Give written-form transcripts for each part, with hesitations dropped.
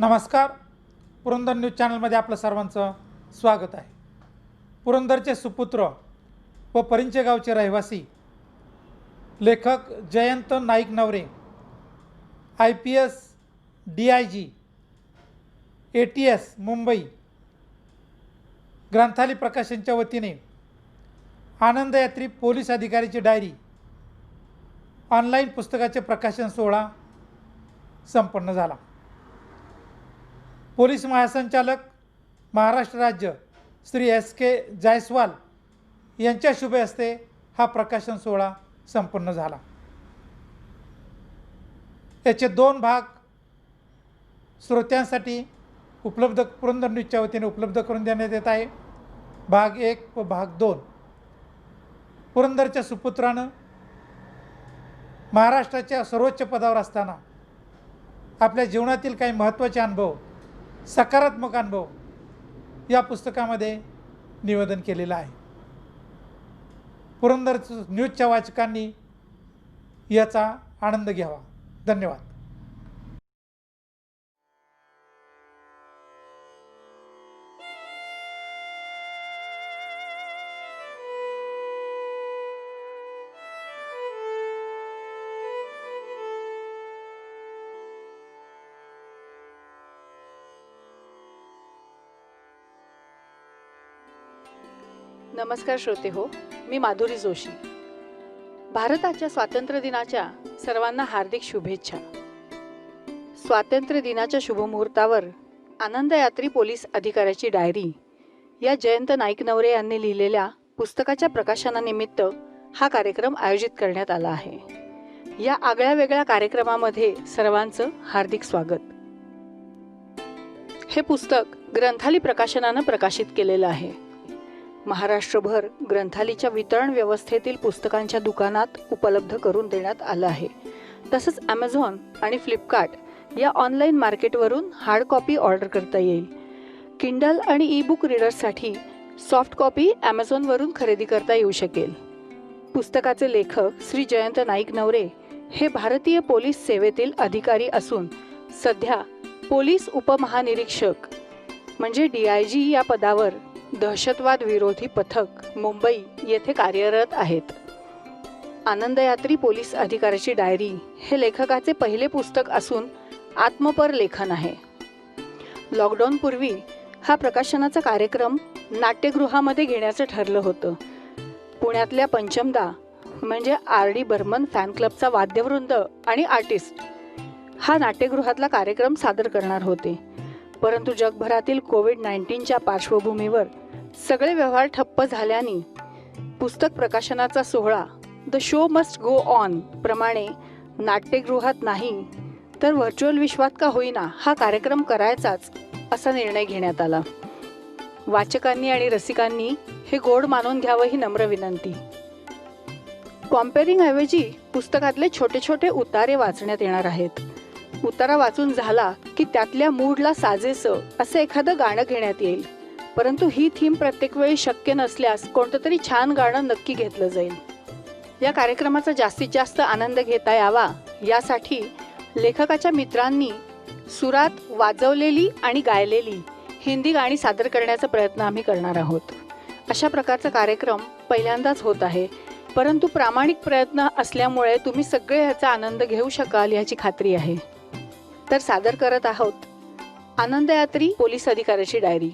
नमस्कार. पुरंदर न्यूज चॅनलमध्ये आपलं सर्वांचं स्वागत आहे. पुरंदरचे सुपुत्र व परिंचे गावचे रहिवासी लेखक जयंत नाईक नवरे IPS DIG ATS Mumbai Granthali प्रकाशनच्या वतीने आनंदयात्री पोलीस अधिकारीची डायरी ऑनलाईन पुस्तकाचे प्रकाशन सोहळा संपन्न झाला. पोलीस महासंचालक महाराष्ट्र राज्य श्री SK जायस्वाल यांच्या शुभ हस्ते हा प्रकाशन सोहळा संपन्न झाला. याचे 2 भाग श्रोत्यांसाठी उपलब्ध पुरंदर न्यूजच्या वतीने उपलब्ध करून देण्यात येत आहे. भाग 1 व भाग 2. पुरंदरच्या सुपुत्रानं महाराष्ट्राच्या सर्वोच्च पदावर असताना आपल्या जीवनातील काही महत्त्वाचे अनुभव, सकारात्मक अनुभव या पुस्तकामध्ये निवेदन केलेलं आहे. पुरंदर न्यूजच्या वाचकांनी याचा आनंद घ्यावा. धन्यवाद. नमस्कार श्रोते हो, मी माधुरी जोशी. भारताच्या स्वातंत्र्य दिनाच्या सर्वांना हार्दिक शुभेच्छा. स्वातंत्र्य दिनाच्या शुभमुहूर्तावर आनंदयात्री पोलीस अधिकाऱ्याची डायरी या जयंत नाईक नवरे यांनी लिहिलेल्या पुस्तकाच्या प्रकाशनानिमित्त हा कार्यक्रम आयोजित करण्यात आला आहे. या आगळ्या वेगळ्या कार्यक्रमामध्ये सर्वांचं हार्दिक स्वागत. हे पुस्तक ग्रंथाली प्रकाशनानं प्रकाशित केलेलं आहे. महाराष्ट्रभर ग्रंथालीच्या वितरण व्यवस्थेतील पुस्तकांच्या दुकानात उपलब्ध करून देण्यात आलं आहे. तसंच ॲमेझॉन आणि फ्लिपकार्ट या ऑनलाईन मार्केटवरून हार्ड कॉपी ऑर्डर करता येईल. किंडल आणि ई-बुक रीडर्ससाठी सॉफ्ट कॉपी ॲमेझॉनवरून खरेदी करता येऊ शकेल. पुस्तकाचे लेखक श्री जयंत नाईक नवरे हे भारतीय पोलीस सेवेतील अधिकारी असून सध्या पोलीस उपमहानिरीक्षक म्हणजे DIG या पदावर दहशतवाद विरोधी पथक मुंबई येथे कार्यरत आहेत. आनंदयात्री पोलीस अधिकाऱ्याची डायरी हे लेखकाचे पहिले पुस्तक असून आत्मपर लेखन आहे. लॉकडाऊनपूर्वी हा प्रकाशनाचा कार्यक्रम नाट्यगृहामध्ये घेण्याचं ठरलं होतं. पुण्यातल्या पंचमदा म्हणजे RD बर्मन फॅन क्लबचा वाद्यवृंद आणि आर्टिस्ट हा नाट्यगृहातला कार्यक्रम सादर करणार होते. परंतु जगभरातील कोविड-19च्या पार्श्वभूमीवर सगळे व्यवहार ठप्प झाल्याने पुस्तक प्रकाशनाचा सोहळा the show must go on प्रमाणे नाट्यगृहात नाही तर व्हर्च्युअल विश्वात का होईना हा कार्यक्रम करायचाच असा निर्णय घेण्यात आला. वाचकांनी आणि रसिकांनी हे गोड मानून घ्यावं ही नम्र विनंती. कॉम्पेअरिंग ऐवजी पुस्तकातले छोटे छोटे उतारे वाचण्यात येणार आहेत. उतारा वाचून झाला की त्यातल्या मूडला साजेसं असं एखादं गाणं घेण्यात येईल. परंतु ही थीम प्रत्येक वेळी शक्य नसल्यास कोणतं तरी छान गाणं नक्की घेतलं जाईल. या कार्यक्रमाचा जास्तीत जास्त आनंद घेता यावा यासाठी लेखकाच्या मित्रांनी सुरात वाजवलेली आणि गायलेली हिंदी गाणी सादर करण्याचा प्रयत्न आम्ही करणार आहोत. अशा प्रकारचा कार्यक्रम पहिल्यांदाच होत आहे. परंतु प्रामाणिक प्रयत्न असल्यामुळे तुम्ही सगळे ह्याचा आनंद घेऊ शकाल याची खात्री आहे. तर सादर करत आहोत आनंदयात्री पोलीस अधिकाऱ्याची डायरी.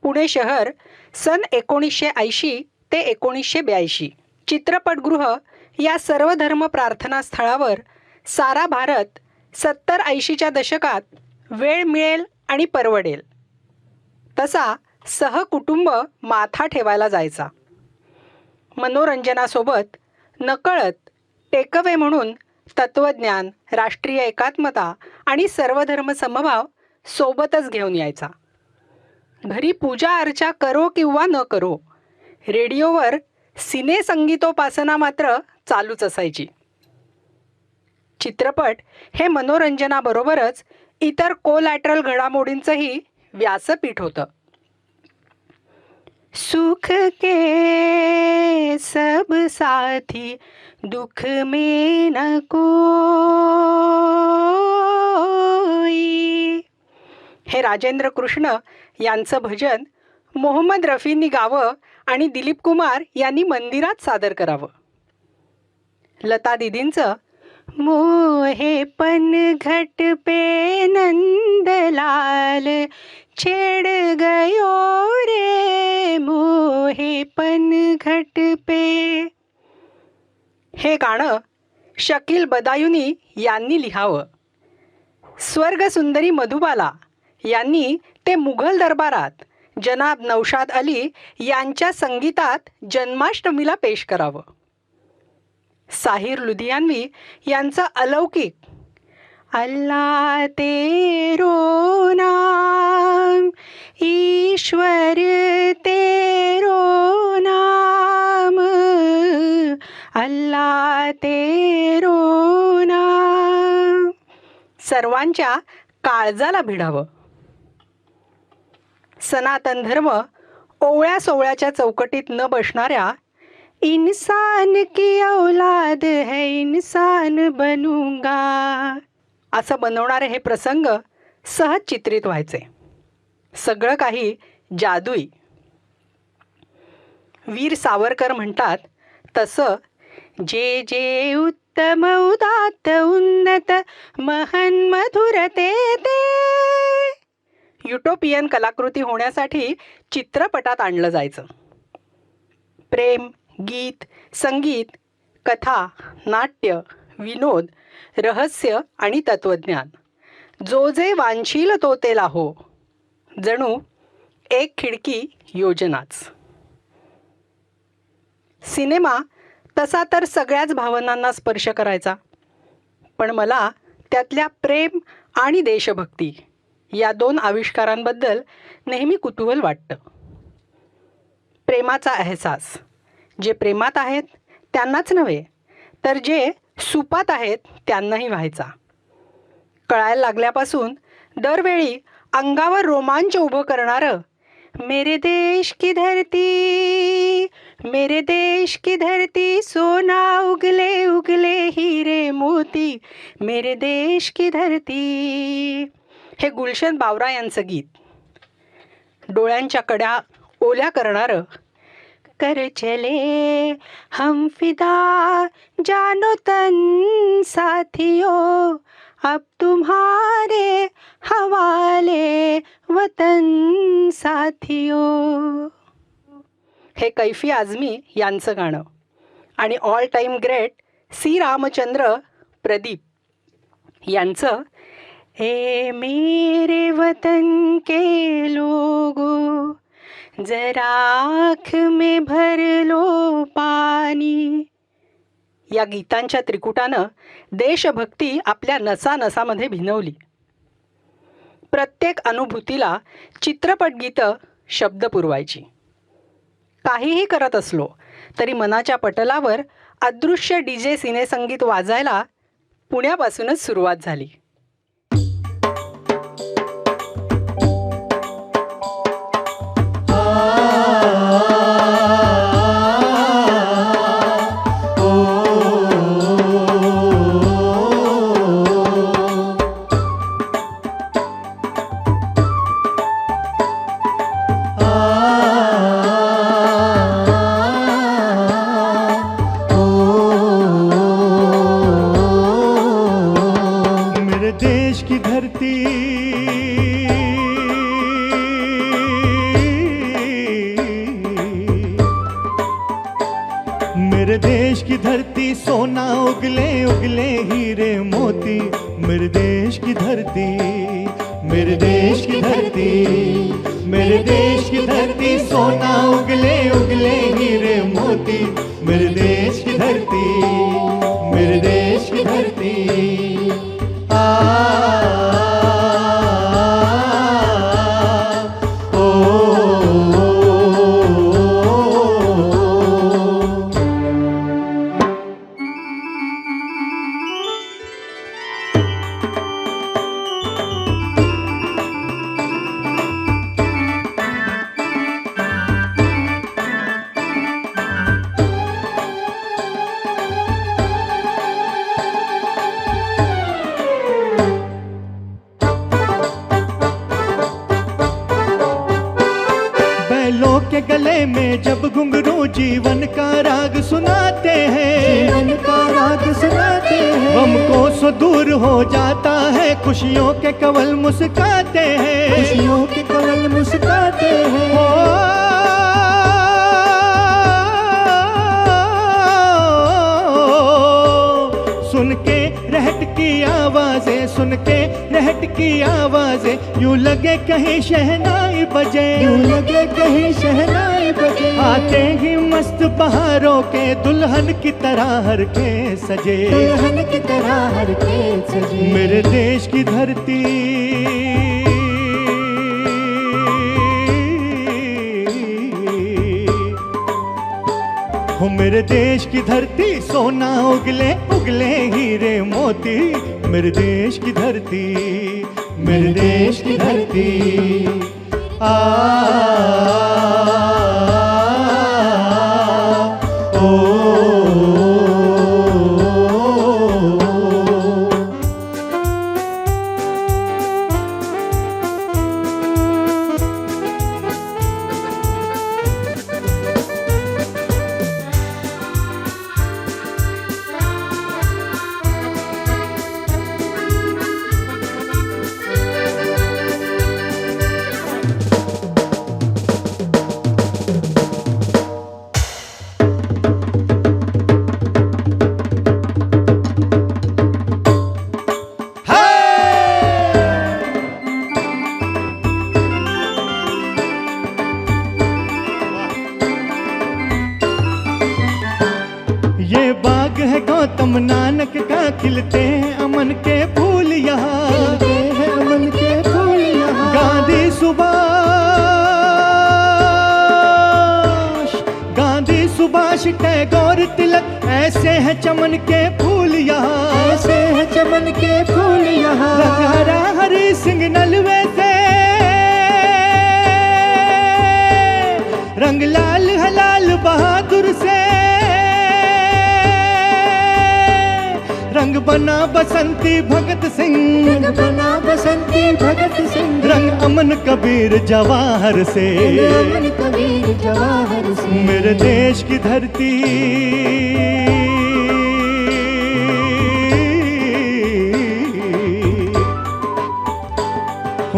पुणे शहर सन 1980 ते 1982. चित्रपटगृह या सर्वधर्म प्रार्थना स्थळावर सारा भारत 70-80च्या दशकात वेळ मिळेल आणि परवडेल तसा सहकुटुंब माथा ठेवायला जायचा. मनोरंजनासोबत नकळत टेकअवे म्हणून तत्वज्ञान, राष्ट्रीय एकात्मता आणि सर्वधर्म समभाव सोबतच घेऊन यायचा. घरी पूजा अर्चा करो किंवा न करो, रेडिओवर सिने संगीतोपासना मात्र चालूच असायची. चित्रपट हे मनोरंजनाबरोबरच इतर कोलॅटरल घडामोडींचंही व्यासपीठ होतं. सुख के सब साथी दुख में न कोई, हे राजेंद्र कृष्ण यांचं भजन मोहम्मद रफींनी गावं आणि दिलीप कुमार यांनी मंदिरात सादर करावं. लता दीदींचं मोहे पनघट पे नंदलाल छेड़ गयो रे मोहे पनघट पे, हे गाणं शकील बदायुनी यांनी लिहावं. स्वर्गसुंदरी मधुबाला यांनी ते मुघल दरबारात जनाब नौशाद अली यांच्या संगीतात जन्माष्टमीला पेश करावं. साहिर लुधियानवी यांचं अलौकिक अल्लाह तेरो नाम ईश्वर तेरो नाम अल्लाह तेरो नाम सर्वांच्या काळजाला भिडावं. सनातन धर्म ओवळ्या सोवळ्याच्या चौकटीत न बसणाऱ्या इंसान की औलाद है इंसान बनूंगा असं बनवणारे हे प्रसंग सहज चित्रित व्हायचे. सगळं काही जादुई. वीर सावरकर म्हणतात तसं जे जे उत्तम उदात्त उन्नत महन मधुर ते युटोपियन कलाकृती होण्यासाठी चित्रपटात आणलं जायचं. प्रेम, गीत, संगीत, कथा, नाट्य, विनोद, रहस्य आणि तत्वज्ञान, जो जे वांछील तो ते लाहो, जणू एक खिडकी योजनाच. सिनेमा तसा तर सगळ्याच भावनांना स्पर्श करायचा, पण मला त्यातल्या प्रेम आणि देशभक्ती या दोन आविष्कारांबद्दल नेहमी कुतूहल वाटतं. प्रेमाचा अहसास जे प्रेमात आहेत त्यांनाच नव्हे तर जे सुपात आहेत त्यांनाही व्हायचा. कळायला लागल्यापासून दरवेळी अंगावर रोमांच उभं करणारं मेरे देश की धरती सोना उगले उगले हीरे मोती मेरे देश की धरती, हे गुलशन बावरा यांचं गीत. डोळ्यांच्या कड्या ओल्या करणारं कर चले हम फिदा जानो तन साथियों अब तुम्हारे हवाले वतन साथियों, हे कैफी आझमी यांचं गाणं. आणि all time great C Ramchandra Pradeep यांचं ए मेरे वतन के लोगों जरा आँख में भर लो पानी, या गीतांच्या त्रिकुटानं देशभक्ती आपल्या नसानसामध्ये भिनवली. प्रत्येक अनुभूतीला चित्रपट गीतं शब्द पुरवायची. काहीही करत असलो तरी मनाच्या पटलावर अदृश्य डीजे सिनेसंगीत वाजायला पुण्यापासूनच सुरुवात झाली. मेरे देश की धरती सोना उगले उगले हीरे मोती, मेरे देश की धरती, मेरे देश की धरती, मेरे देश की धरती, सोना उगले उगले हीरे मोती, मेरे देश की धरती, मेरे देश की धरती। बैलों के गले में जब घुंघरू जीवन का राग सुनाते हैं, जीवन का राग सुनाते हैं, गम को सो दूर हो जाता है, खुशियों के कवल मुस्काते हैं, खुशियों के कवल मुस्काते हैं। सुन के रहट की आवाजें, सुन के रहट की आवाजें, यूं लगे कहीं शहनाई बजे, यूं लगे कहीं शहनाई बजे, आते ही मस्त बहारों के दुल्हन की तरह हर के सजे, दुल्हन की तरह हर के सजे। मेरे देश की धरती, हो मेरे देश की धरती, सोना उगले उगले हीरे मोती, मेरे देश की धरती, मेरे देश की धरती। ये बाग है गौतम नानक का, खिलते हैं अमन के फूल यहाँ, खिलते हैं अमन के फूल यहाँ। गांधी सुभाष टैगोर तिलक, ऐसे हैं चमन के फूल यहाँ, ऐसे हैं चमन के फूल यहाँ। हरा हरी सिंह नलवे से, रंग लाल हलाल बहादुर से, रंग बना बसंती भगत सिंह, रंग बना बसंती भगत सिंह। रंग अमन कबीर जवाहर से, अमन कबीर जवाहर से। मेरे देश की धरती,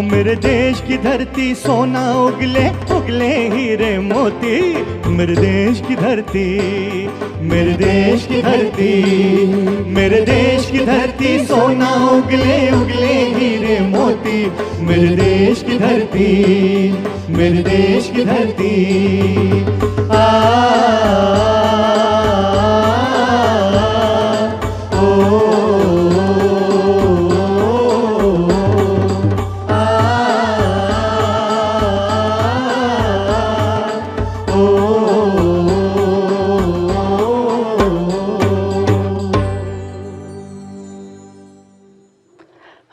मेरे देश की धरती, सोना उगले उगले हीरे मोती, मेरे देश की धरती, मेरे देश की धरती, मेरे देश की धरती, सोना उगले उगले हीरे मोती, मेरे देश की धरती, मेरे देश की धरती।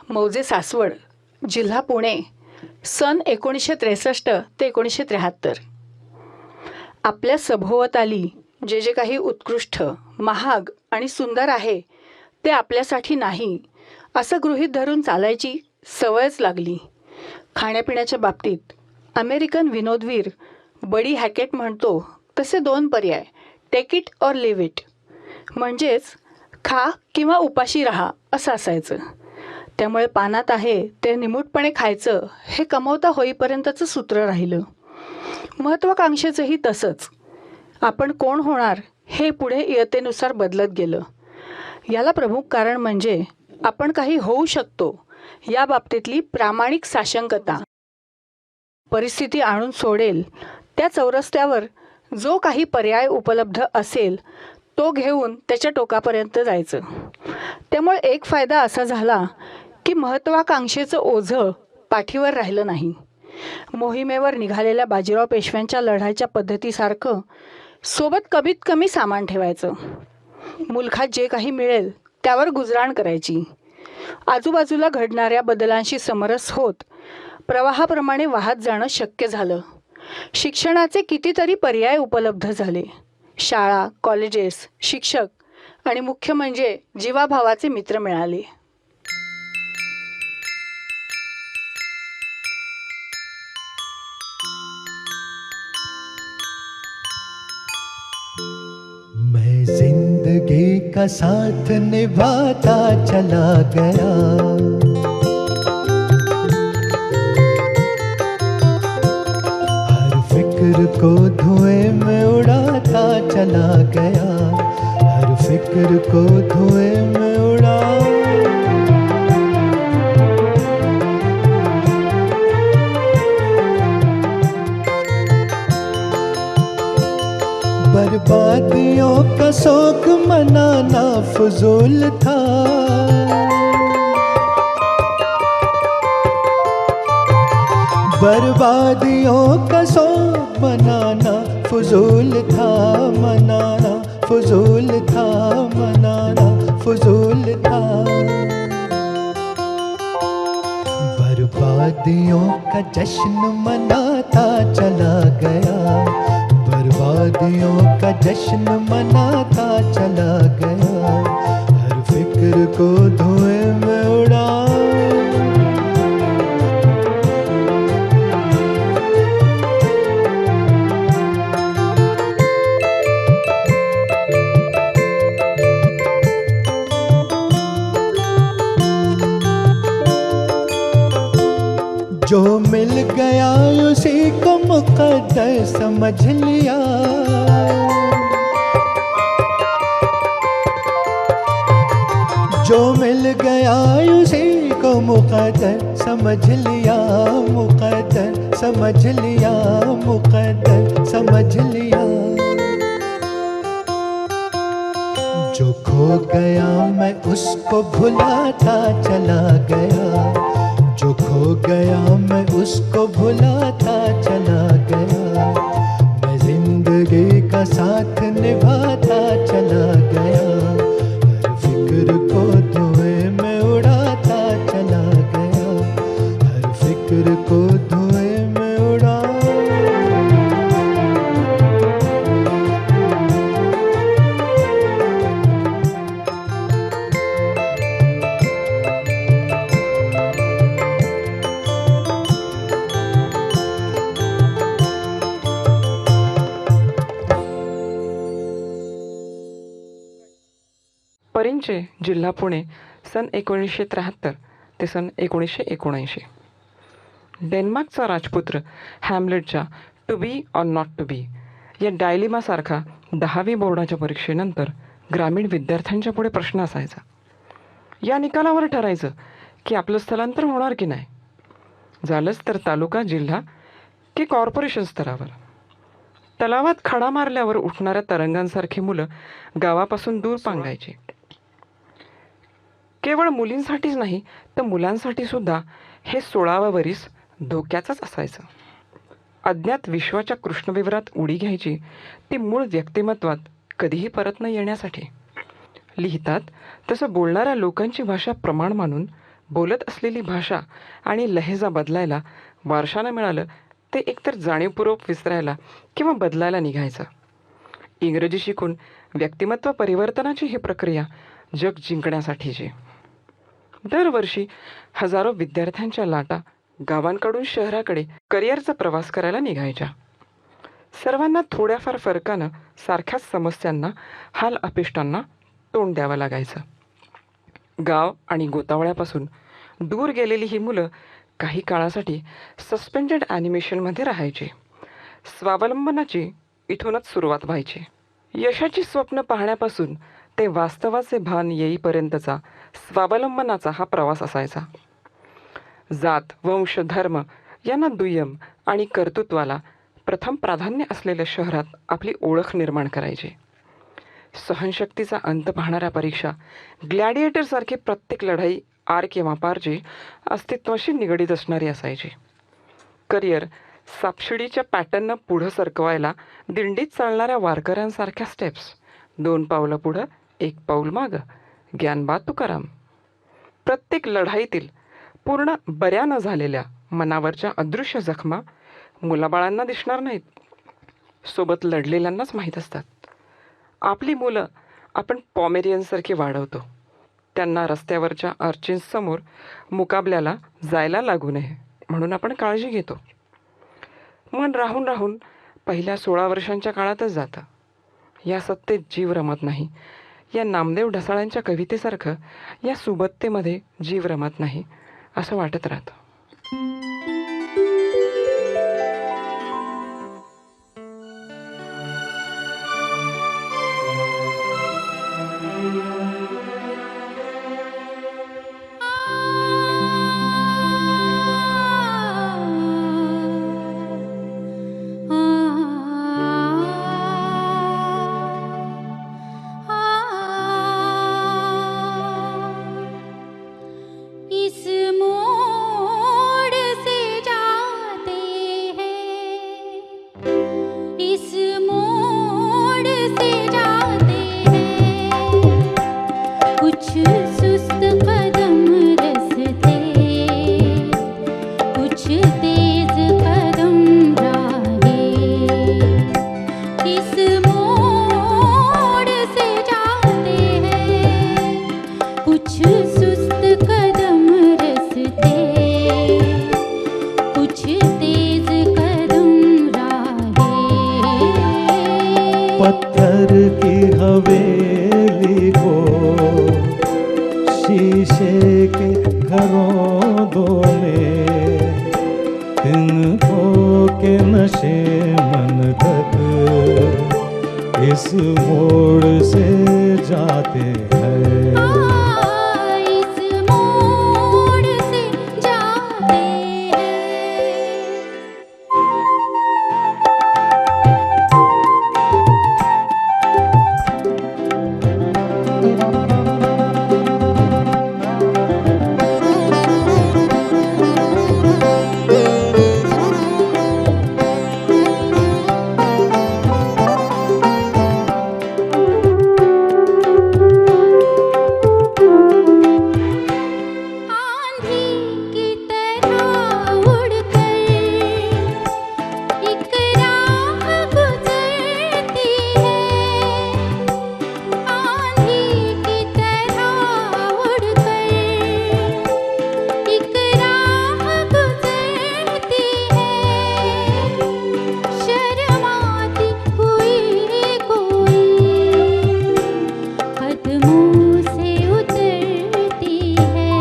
मौजे सासवड, जिल्हा पुणे, सन 1963 ते 1973. आपल्या सभोवताली जे जे काही उत्कृष्ट, महाग आणि सुंदर आहे ते आपल्यासाठी नाही असं गृहीत धरून चालायची सवयच लागली. खाण्यापिण्याच्या बाबतीत अमेरिकन विनोदवीर बडी हॅकेट म्हणतो तसे 2 पर्याय, take it or leave it, म्हणजेच खा किंवा उपाशी राहा असं असायचं. त्यामुळे पानात आहे ते निमूटपणे खायचं हे कमवता होईपर्यंतचं सूत्र राहिलं. महत्त्वाकांक्षेचंही तसंच. आपण कोण होणार हे पुढे इयत्तेनुसार बदलत गेलं. याला प्रमुख कारण म्हणजे आपण काही होऊ शकतो या बाबतीतली प्रामाणिक साशंकता परिस्थिती आणून सोडेल त्या चौरस्त्यावर जो काही पर्याय उपलब्ध असेल तो घेऊन त्याच्या टोकापर्यंत जायचं. त्यामुळे एक फायदा असा झाला की महत्त्वाकांक्षेचं ओझं पाठीवर राहिलं नाही. मोहिमेवर निघालेल्या बाजीराव पेशव्यांच्या लढाईच्या पद्धतीसारखं सोबत कमीत कमी सामान ठेवायचं. मुलखात जे काही मिळेल त्यावर गुजराण करायची. आजूबाजूला घडणाऱ्या बदलांशी समरस होत प्रवाहाप्रमाणे वाहत जाणं शक्य झालं. शिक्षणाचे कितीतरी पर्याय उपलब्ध झाले. शाळा, कॉलेजेस, शिक्षक आणि मुख्य म्हणजे जीवाभावाचे मित्र मिळाले. मैं जिंदगी का साथ निभाता चला गया, हर फिक्र को धुएं में उड़ाता चला गया, हर फिक्र को धुएं में उड़ा. बर्बादियों का शौक मनाना फजूल था, बर्बादियों का शौक मनाना फजूल था, मनाना फजूल था, मनाना फजूल था. बर्बादियों का जश्न मनाता चला गया, बर्बादियों का जश्न मनाता चला गया, हर फिक्र को धुएं में उड़ा. जो मिल गया उसी को मुकद्दर समझ लिया, जो मिल गया उसी को मुकद्दर समझ लिया, मुकद्दर समझ लिया, मुकद्दर समझ लिया. जो खो गया मैं उसको भुलाता चला गया, जो खो गया मैं उसको भुलाता चला गया, मैं जिंदगी का साथ निभाता चला गया, हर फिक्र को धुएं में उड़ाता चला गया, हर फिक्र को धुएं में उड़ा. परिंचे, जिल्हा पुणे, सन 1973 ते सन 1979. डेन्मार्कचा राजपुत्र हॅम्लेटच्या to be or not to be या डायलिमासारखा 10वी बोर्डाच्या परीक्षेनंतर ग्रामीण विद्यार्थ्यांच्या पुढे प्रश्न असायचा. या निकालावर ठरायचं की आपलं स्थलांतर होणार की नाही, झालंच तर तालुका, जिल्हा की कॉर्पोरेशन स्तरावर. तलावात खडा मारल्यावर उठणाऱ्या तरंगांसारखी मुलं गावापासून दूर पांगायची. केवळ मुलींसाठीच नाही तर मुलांसाठी सुद्धा हे 16वं वरीस धोक्याचंच असायचं. अज्ञात विश्वाच्या कृष्णविवरात उडी घ्यायची ती मूळ व्यक्तिमत्वात कधीही परत न येण्यासाठी. लिहितात तसं बोलणाऱ्या लोकांची भाषा प्रमाण मानून बोलत असलेली भाषा आणि लहेजा बदलायला वारशानं मिळालं ते एकतर जाणीवपूर्वक विसरायला किंवा बदलायला निघायचं. इंग्रजी शिकून व्यक्तिमत्व परिवर्तनाची ही प्रक्रिया जग जिंकण्यासाठीची. दरवर्षी हजारो विद्यार्थ्यांच्या लाटा गावांकडून शहराकडे करिअरचा प्रवास करायला निघायच्या. सर्वांना थोड्याफार फरकानं सारख्याच समस्यांना, हाल अपेष्टांना तोंड द्यावं लागायचं. गाव आणि गोतावळ्यापासून दूर गेलेली ही मुलं काही काळासाठी सस्पेंडेड ॲनिमेशनमध्ये राहायची. स्वावलंबनाची इथूनच सुरुवात व्हायची. यशाची स्वप्न पाहण्यापासून ते वास्तवाचे भान येईपर्यंतचा स्वावलंबनाचा हा प्रवास असायचा. जात, वंश, धर्म यांना दुय्यम आणि कर्तृत्वाला प्रथम प्राधान्य असलेल्या शहरात आपली ओळख निर्माण करायची. सहनशक्तीचा अंत पाहणाऱ्या परीक्षा, ग्लॅडिएटरसारखी प्रत्येक लढाई आर किंवा पारची अस्तित्वाशी निगडीत असणारी असायची. करिअर सापशिडीच्या पॅटर्ननं पुढं सरकवायला दिंडीत चालणाऱ्या वारकऱ्यांसारख्या स्टेप्स, 2 पावलं पुढं 1 पाऊल मागं, ज्ञानबा तुकाराम. प्रत्येक लढाईतील पूर्ण बऱ्या न झालेल्या मनावरच्या अदृश्य जखमा मुलाबाळांना दिसणार नाहीत, सोबत लढलेल्यांनाच माहीत असतात. आपली मुलं आपण पॉमेरियनसारखी वाढवतो, त्यांना रस्त्यावरच्या अर्चिन्ससमोर मुकाबल्याला जायला लागू नये म्हणून आपण काळजी घेतो. मन राहून राहून पहिल्या 16 वर्षांच्या काळातच जातं. या सत्तेत जीव रमत नाही. या नामदेव ढसाळांच्या कवितेसारखं या सुबत्तेमध्ये जीव रमत नाही असं वाटत राहतं. इस मोड़ से जाते हैं, इस मोड़ से जाते हैं, कुछ सुस्त कदम रसते, कुछ तेज कदम राहें. इस मोड़ से जाते हैं, कुछ सुस्त कदम रसते, कुछ तेज कदम राहें. पत्थर की हवेली को शीशे के घरों दो में, तिनको के नशे मन तक इस मोड़ से जाते हैं. इस मोड़ से जाते हैं. आंधी की तरह उड़कर एक राह गुजरती है. आंधी की तरह उड़कर एक राह गुजरती है. शर्माती हुई कोई कदमों से उतरती है.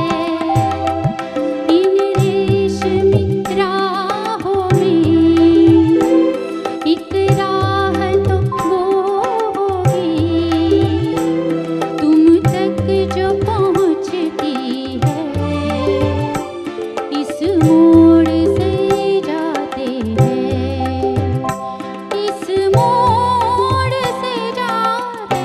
इन रेशमी राहों में एक राह तो वो होगी, तुम तक जो पहुँचती है. इस मोड़ से जाते हैं, इस मोड़ से जाते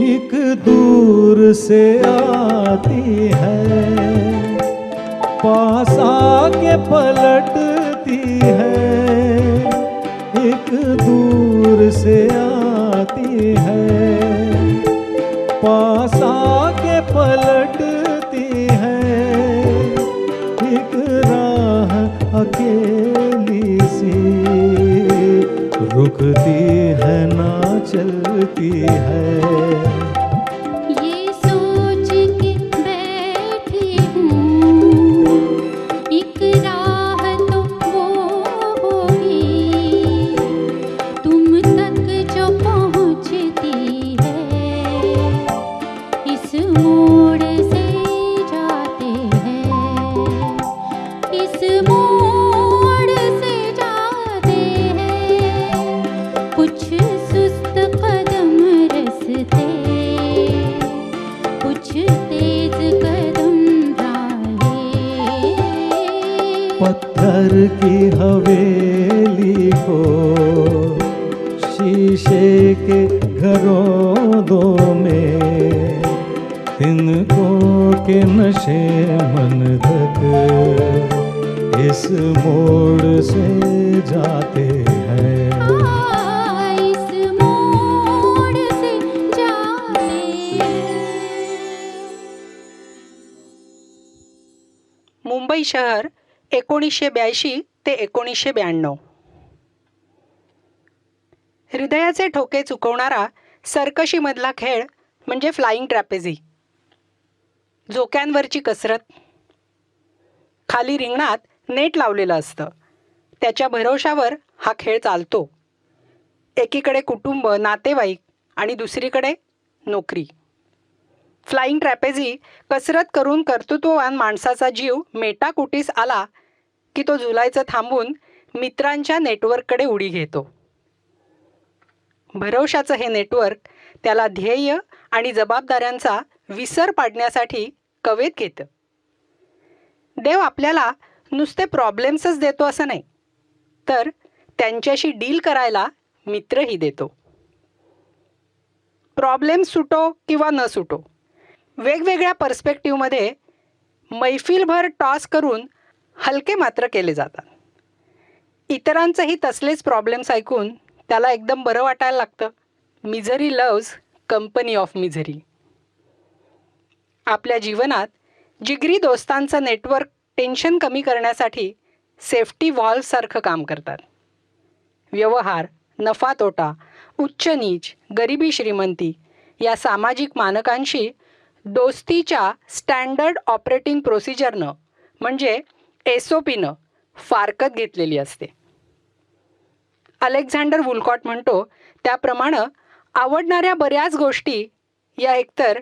एक दूर से आती है, पास आके पलटती है. एक दूर से आती है, पास आके पलटती है. एक राह अकेली सी रुकती है ना चलती है. ये सोच के बैठी हूँ, एक राह तो वो होगी, तुम तक जो पहुँचती है. इस मोड़ से जाते पत्थर की हवेली को शीशे के घरों दो में, तिनको के नशे मन तक इस मोड़ से जाते हैं। इस मोड़ से जाते मुंबई शहर 1982 ते 1992. हृदयाचे ठोके चुकवणारा सर्कशीमधला खेळ म्हणजे फ्लाइंग ट्रॅपेझी. झोक्यांवरची कसरत. खाली रिंगणात नेट लावलेलं असतं, त्याच्या भरवशावर हा खेळ चालतो. एकीकडे कुटुंब, नातेवाईक आणि दुसरीकडे नोकरी. फ्लाइंग ट्रॅपेझी कसरत करून कर्तृत्ववान माणसाचा जीव मेटाकुटीस आला की तो झुलायचं थांबून मित्रांच्या नेटवर्ककडे उडी घेतो. भरवशाचं हे नेटवर्क त्याला ध्येय आणि जबाबदाऱ्यांचा विसर पाडण्यासाठी कवेत घेतं. देव आपल्याला नुसते प्रॉब्लेम्सच देतो असं नाही, तर त्यांच्याशी डील करायला मित्रही देतो. प्रॉब्लेम सुटो किंवा न सुटो, वेगवेगळ्या पर्स्पेक्टिव्हमध्ये मैफिलभर टॉस करून हलके मात्र केले जातात. इतरांचंही तसलेच प्रॉब्लेम्स ऐकून त्याला एकदम बरं वाटायला लागतं. Misery loves company of misery. आपल्या जीवनात जिगरी दोस्तांचं नेटवर्क टेन्शन कमी करण्यासाठी सेफ्टी व्हॉल्वसारखं काम करतात. व्यवहार, नफा तोटा, उच्च नीच, गरिबी श्रीमंती या सामाजिक मानकांशी दोस्तीच्या स्टँडर्ड ऑपरेटिंग प्रोसिजरनं म्हणजे SOPनं फारकत घेतलेली असते. अलेक्झांडर वुलकॉट म्हणतो त्याप्रमाणे आवडणाऱ्या बऱ्याच गोष्टी या एकतर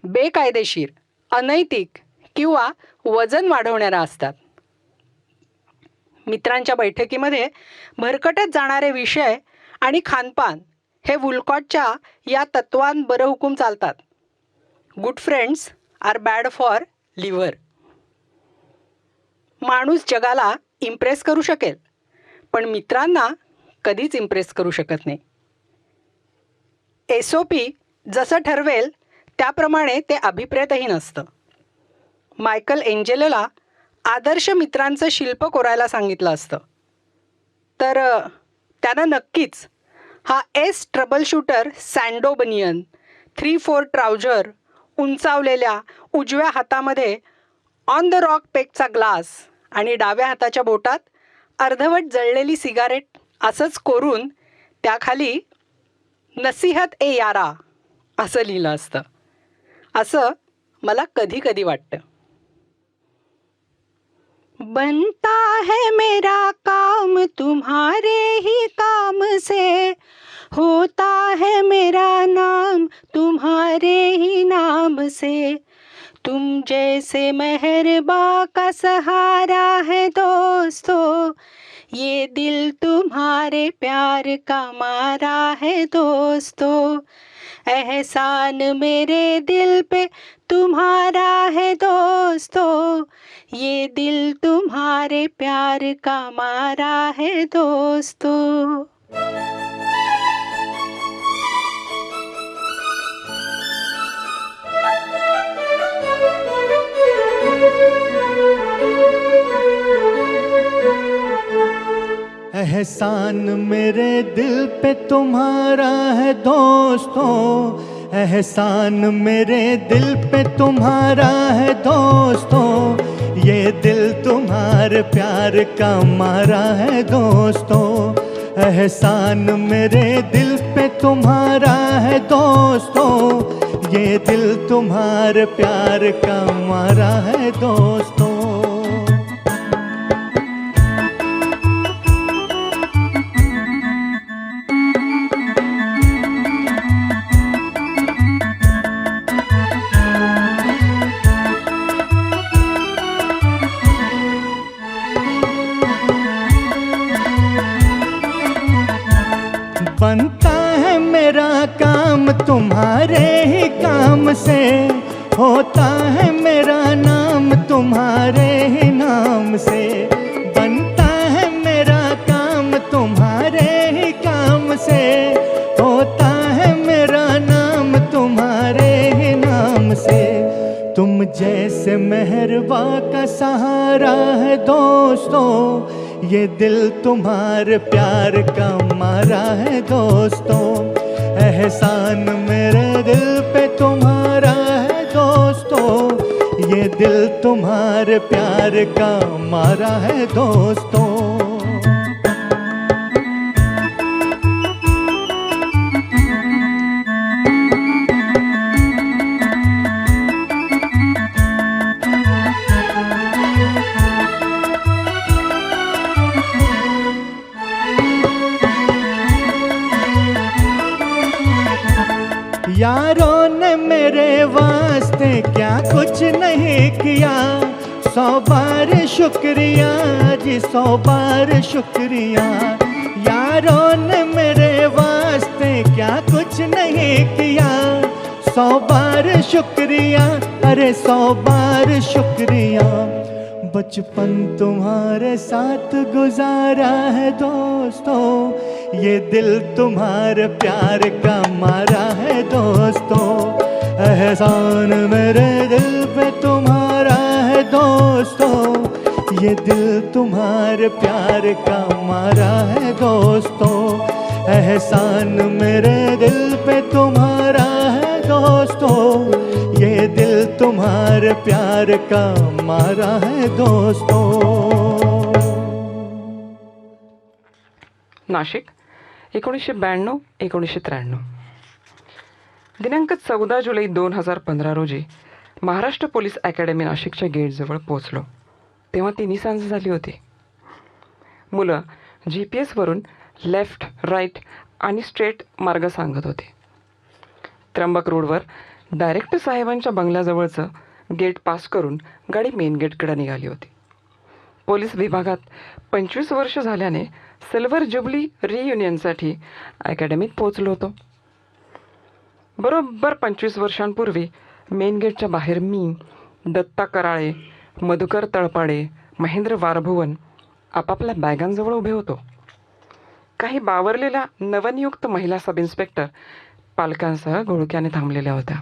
बेकायदेशीर, अनैतिक किंवा वजन वाढवणाऱ्या असतात. मित्रांच्या बैठकीमध्ये भरकटत जाणारे विषय आणि खानपान हे वुलकॉटच्या या तत्वांत बरहुकूम चालतात. Good friends are bad for liver. माणूस जगाला इम्प्रेस करू शकेल, पण मित्रांना कधीच इम्प्रेस करू शकत नाही. SOP जसं ठरवेल त्याप्रमाणे ते अभिप्रेतही नसतं. मायकल एंजेलोला आदर्श मित्रांचं शिल्प कोरायला सांगितलं असतं, तर त्यानं नक्कीच हा ट्रबल शूटर सँडो बनियन, 3/4 ट्राउझर, उंचावलेल्या उजव्या हातामध्ये ऑन द रॉक पेकचा ग्लास आणि डाव्या हाताच्या बोटात अर्धवट जळलेली सिगारेट असंच कोरून त्याखाली नसीहत ए यारा असं लिहिलं असतं, असं मला कधी कधी वाटतं. बनता है मेरा काम तुम्हारे ही काम से, होता है मेरा नाम तुम्हारे ही नाम से, तुम जैसे मेहरबा का सहारा है दोस्तों, ये दिल तुम्हारे प्यार का मारा है दोस्तों, एहसान मेरे दिल पे तुम्हारा है दोस्तों, ये दिल तुम्हारे प्यार का मारा है दोस्तों. एहसान मेरे दिल पे तुम्हारा है दोस्तों, एहसान मेरे दिल पे तुम्हारा है दोस्तों, ये दिल तुम्हारे प्यार का मारा है दोस्तों, एहसान मेरे दिल पे तुम्हारा है दोस्तों, ये दिल तुम्हारे प्यार का मारा है दोस्तों. बनता है मेरा काम तुम्हारे ही काम से, होता है मेरा नाम तुम्हारे ही नाम से, तजुर्बा का सहारा है दोस्तों, ये दिल तुम्हारे प्यार का मारा है दोस्तों, एहसान मेरे दिल पे तुम्हारा है दोस्तों, ये दिल तुम्हारे प्यार का मारा है दोस्तों। यारों ने मेरे वास्ते क्या कुछ नहीं किया, 100 बार शुक्रिया जी 100 बार शुक्रिया। यारों ने मेरे वास्ते क्या कुछ नहीं किया, 100 बार शुक्रिया, अरे 100 बार शुक्रिया। बचपन तुम्हारे साथ गुजारा है दोस्तों, ये दिल तुम्हारे प्यार का मारा है दोस्तों, एहसान मेरे दिल पे तुम्हारा है दोस्तों, ये दिल तुम्हारे प्यार का मारा है दोस्तों, एहसान मेरे दिल पे तुम्हारा है दोस्तों, ये दिल तुम्हारे प्यार का मारा है दोस्तों। नाशिक 1992 1993 दिनांक 14 जुलै 2015 रोजी महाराष्ट्र पोलीस अकॅडमी नाशिकच्या गेटजवळ पोचलो तेव्हा 3 सांज झाली होती. मुलं GPS वरून लेफ्ट राईट आणि स्ट्रेट मार्ग सांगत होते. त्र्यंबक रोडवर डायरेक्टर साहेबांच्या बंगल्याजवळचं गेट पास करून गाडी मेन गेटकडे निघाली होती. पोलीस विभागात 25 वर्ष झाल्याने सिल्वर जुबली रियुनियनसाठी अकॅडमीत पोचलो होतो. बरोबर 25 वर्षांपूर्वी मेन गेटच्या बाहेर मी, दत्ता कराळे, मधुकर तळपाडे, महेंद्र वारभुवन आपापल्या बॅगांजवळ उभे होतो. काही बावरलेल्या नवनियुक्त महिला सब इन्स्पेक्टर पालकांसह घोळक्याने थांबलेल्या होत्या.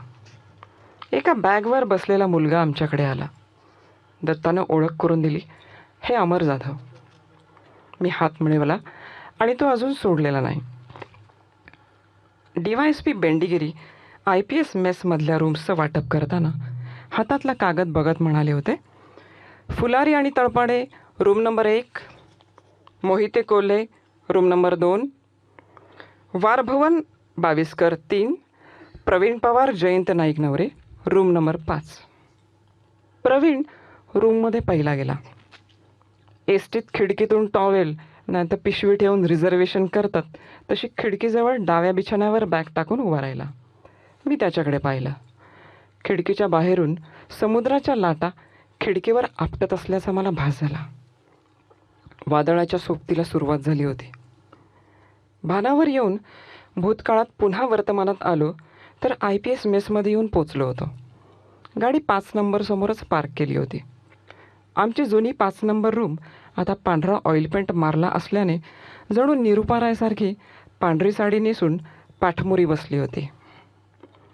एका बॅगवर बसलेला मुलगा आमच्याकडे आला. दत्तानं ओळख करून दिली, हे अमर जाधव. मी हात मिळवला आणि तो अजून सोडलेला नाही. DYSP बेंडीगिरी IPS मेसमधल्या रूम्सचं वाटप करताना हातातला कागद बघत म्हणाले होते, फुलारी आणि Talpade room number 1, Mohite Kolhe room number 2, Warbhavan Baviskar 3, Pravin Pawar Jayant Naik Nawre room number 5. Pravin रूममध्ये पहिला गेला. एसटीत खिडकीतून टॉवेल नाहीतर पिशवी ठेवून रिझर्वेशन करतात तशी खिडकीजवळ डाव्या बिछाण्यावर बॅग टाकून उभा राहिला. मी त्याच्याकडे पाहिलं. खिडकीच्या बाहेरून समुद्राच्या लाटा खिडकीवर आपटत असल्याचा मला भास झाला. वादळाच्या सोबतीला सुरुवात झाली होती. भानावर येऊन भूतकाळात पुन्हा वर्तमानात आलो तर IPS मेसमध्ये येऊन पोचलो होतो. गाडी 5 नंबर समोरच पार्क केली होती. आमची जुनी 5 नंबर रूम आता पांढरा ऑइल पेंट मारला असल्याने जणू निरुपारायसारखी पांढरी साडी नेसून पाठमोरी बसली होती.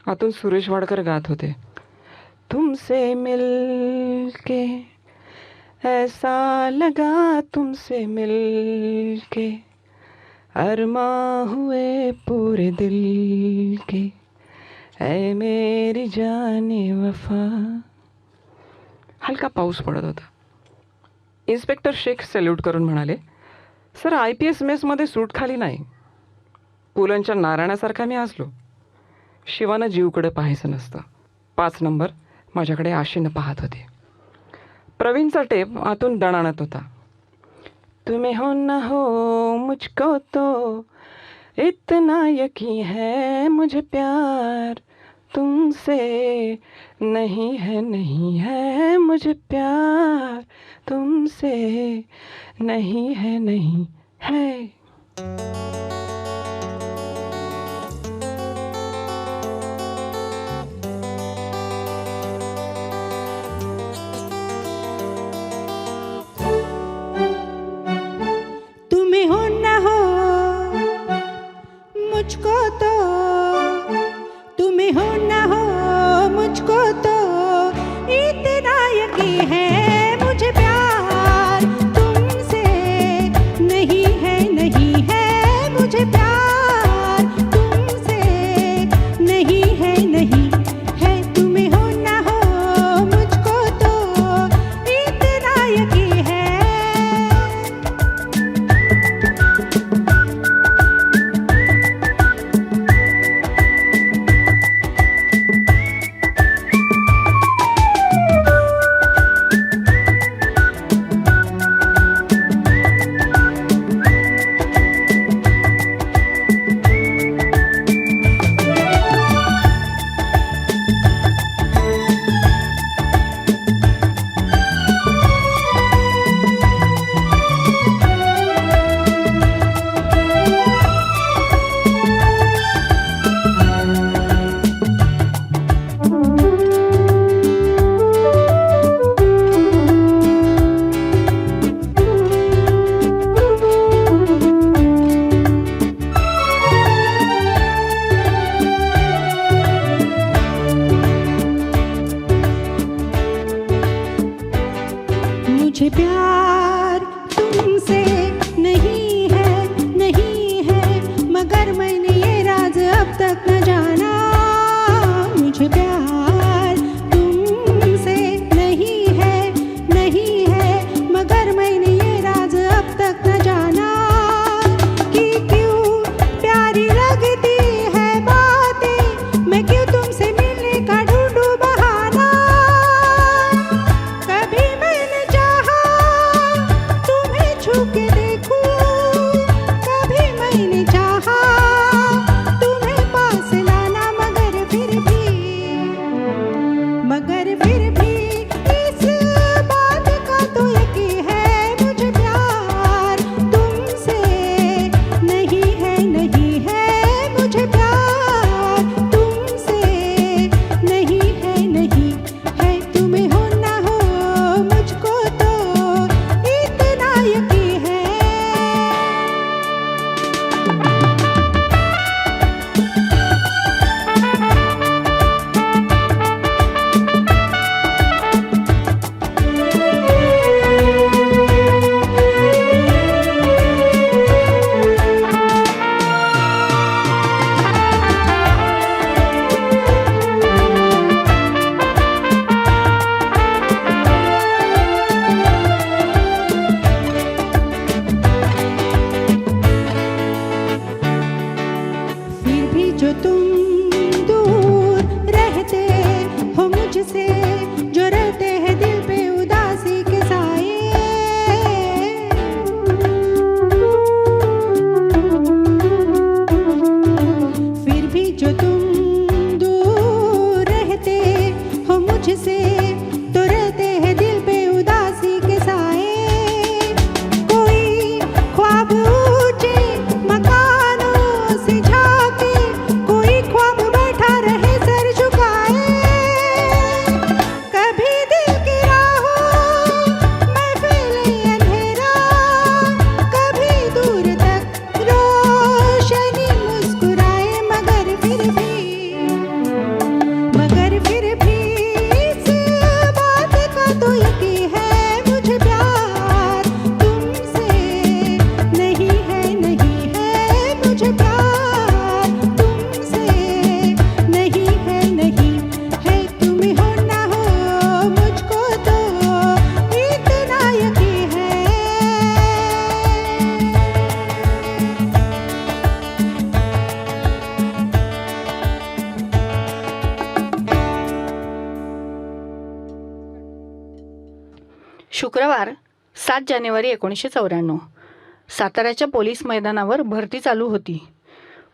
आतून सुरेश वाडकर गात होते, तुमसे मिलके ऐसा लगा, तुमसे मिलके अरमा हुए पूरे दिल के, ऐ मेरी जाने वफा. हलका पाऊस पडत होता. इन्स्पेक्टर शेख सॅल्यूट करून म्हणाले, सर IPS मेसमध्ये सूट खाली नाही. पुलंच्या नारायणासारखा मी असलो. शिवानं जीवकडे पाहायचं नसतं. 5 नंबर माझ्याकडे आशेनं पाहत होते. प्रवीणचा टेप आतून दणाणत होता, तुम्हें हो ना हो मुझको तो इतना यकीन है मुझे प्यार तुमसे, नहीं है मुझे प्यार तुमसे, नहीं है. तुम्हें हो ना हो मुझको तो, तुम्हें हो ना हो मुझको तो इतना यकीन है तुमसे नहीं है मगर मैंने ये राज अब तक न जाना मुझे प्यार तुमसे नहीं है मगर मैंने ये राज अब तक न जाना कि क्यों प्यारी लगती है बातें मैं क्यों तुमसे मिलने का ढूंढूं बहाना कभी मैंने चाहा तुम्हें छू के देखूं कभी मैंने चाहा तुम्हें पास लाना मगर फिर भी इस बात का तो यकीन है मुझे प्यार तुमसे नहीं है मुझे प्यार तुमसे नहीं है तुम्हें हो ना हो मुझको तो इतना यकीन है फिर भी जो तुम दूर रहते हो मुझसे जो रहते हैं दिल पे उदासी के साए फिर भी जो तुम दूर रहते हो मुझसे तो रहते हैं दिल पे उदासी के साए कोई ख्वाब ऊंचे मकानों से झांके कोई ख्वाब बैठा रहे सर झुकाए कभी दिल की राहों में फैले अंधेरा कभी दूर तक रोशनी मुस्कुराए मगर फिर भी इस बात का तो यकीन है मुझे प्यार तुमसे नहीं है मुझे प्यार तुमसे नहीं है तुम्हें हो ना हो मुझको तो इतना यकीन है शुक्रवार 7 जानेवारी 1994 साताऱ्याच्या पोलीस मैदानावर भरती चालू होती.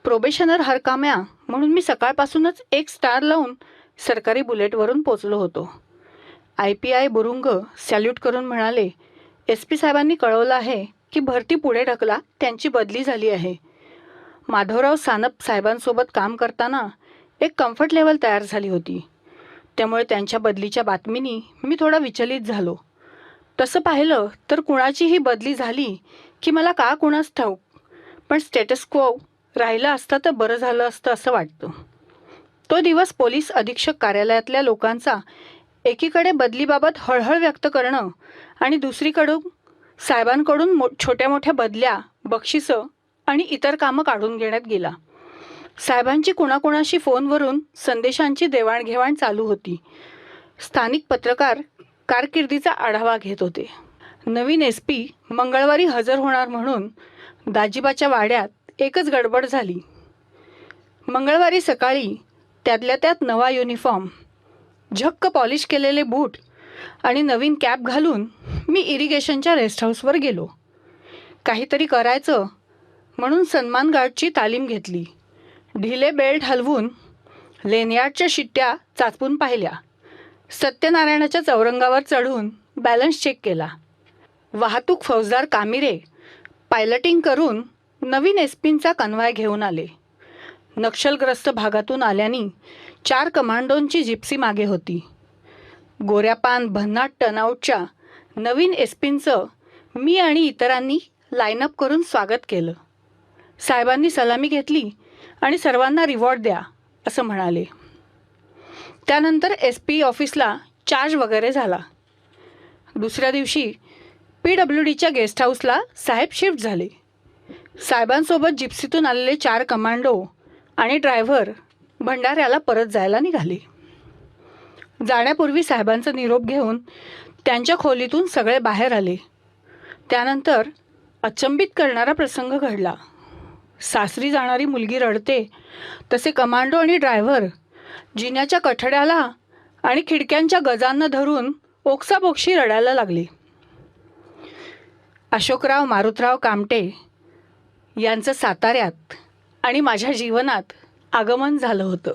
प्रोबेशनर हरकाम्या म्हणून मी सकाळपासूनच एक स्टार लावून सरकारी बुलेटवरून पोचलो होतो. IPI बुरुंग सॅल्यूट करून म्हणाले, SP साहेबांनी कळवलं आहे की भरती पुढे ढकला, त्यांची बदली झाली आहे. माधवराव सानप साहेबांसोबत काम करताना एक कम्फर्ट लेवल तयार झाली होती. त्यामुळे त्यांच्या बदलीच्या बातमीनी मी थोडा विचलित झालो. तसं पाहिलं तर कुणाचीही बदली झाली की मला का कुणास ठाऊक, पण स्टेटस क्वो राहिलं असतं तर बरं झालं असतं असं वाटतं. तो दिवस पोलीस अधीक्षक कार्यालयातल्या लोकांचा एकीकडे बदलीबाबत हळहळ व्यक्त करणं आणि दुसरीकडून साहेबांकडून छोट्या मोठ्या बदल्या, बक्षिसं आणि इतर कामं काढून घेण्यात गेला. साहेबांची कुणाकुणाशी फोनवरून संदेशांची देवाणघेवाण चालू होती. स्थानिक पत्रकार कारकिर्दीचा आढावा घेत होते. नवीन SP मंगळवारी हजर होणार म्हणून दाजिबाच्या वाड्यात एकच गडबड झाली. मंगळवारी सकाळी त्यातल्या त्यात नवा युनिफॉर्म, झक्क पॉलिश केलेले बूट आणि नवीन कॅप घालून मी इरिगेशनच्या रेस्ट हाऊसवर गेलो. काहीतरी करायचं म्हणून सन्मान गार्डची तालीम घेतली. ढिले बेल्ट हलवून लेनयार्डच्या शिट्ट्या चाचपून पाहिल्या. सत्यनारायणाच्या चौरंगावर चढून बॅलन्स चेक केला. वाहतूक फौजदार कामिरे पायलटिंग करून नवीन SPंचा कन्वाय घेऊन आले. नक्षलग्रस्त भागातून आल्यानी 4 कमांडोंची जिप्सी मागे होती. गोऱ्यापान भन्नाट टर्नआउटच्या नवीन SPंचं मी आणि इतरांनी लाईनअप करून स्वागत केलं. साहेबांनी सलामी घेतली आणि सर्वांना रिवॉर्ड द्या असं म्हणाले. त्यानंतर SP ऑफिसला चार्ज वगैरे झाला. दुसऱ्या दिवशी PWDच्या गेस्ट हाऊसला साहेब शिफ्ट झाले. साहेबांसोबत जिप्सीतून आलेले 4 कमांडो आणि ड्रायव्हर भंडाऱ्याला परत जायला निघाले. जाण्यापूर्वी साहेबांचा निरोप घेऊन त्यांच्या खोलीतून सगळे बाहेर आले. त्यानंतर अचंबित करणारा प्रसंग घडला. सासरी जाणारी मुलगी रडते तसे कमांडो आणि ड्रायव्हर जिन्याच्या कठड्याला आणि खिडक्यांच्या गजांना धरून ओक्साबोक्शी रडायला लागले. अशोकराव मारुतराव कामटे यांचं साताऱ्यात आणि माझ्या जीवनात आगमन झालं होतं.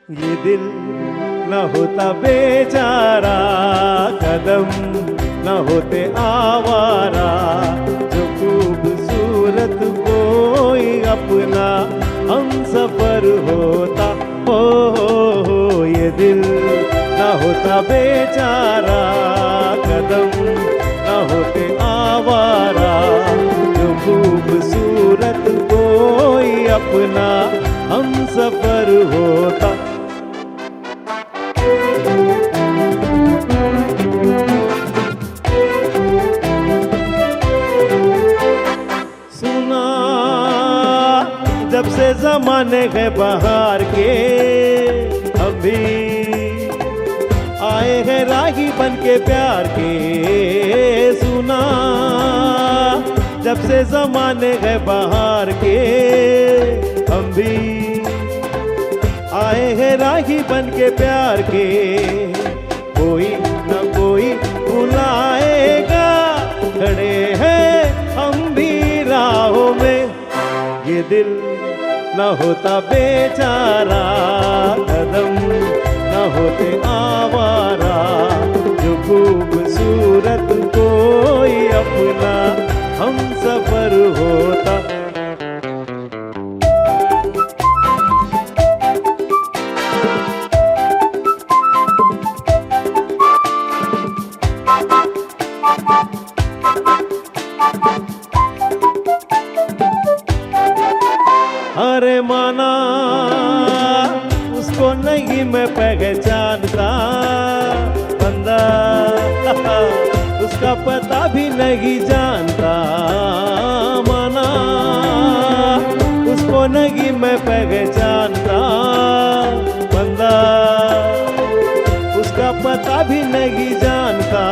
ये दिल न होता बेचारा, कदम न होते आवारा, जो खूबसूरत कोई अपना हम सफर होता. हो ये दिल न होता बेचारा, कदम न होते आवारा, जो खूबसूरत कोई अपना हम सफर होता. सुना जब से जमाने हैं बाहर के, हम भी आए हैं राही बन के प्यार के. सुना जब से जमाने हैं बाहर के, हम भी आए हैं राही बन के प्यार के. कोई न कोई बुलाएगा, खड़े हैं हम भी राहों में. ये दिल न होता बेचारा, कदम न होते आवारा, जो खूबसूरत कोई अपना हम सफर होता. अरे माना उसको नहीं मैं पहचानता, बंदा उसका पता भी नहीं जानता. माना उसको नहीं मैं पहचानता, बंदा उसका पता भी नहीं जानता.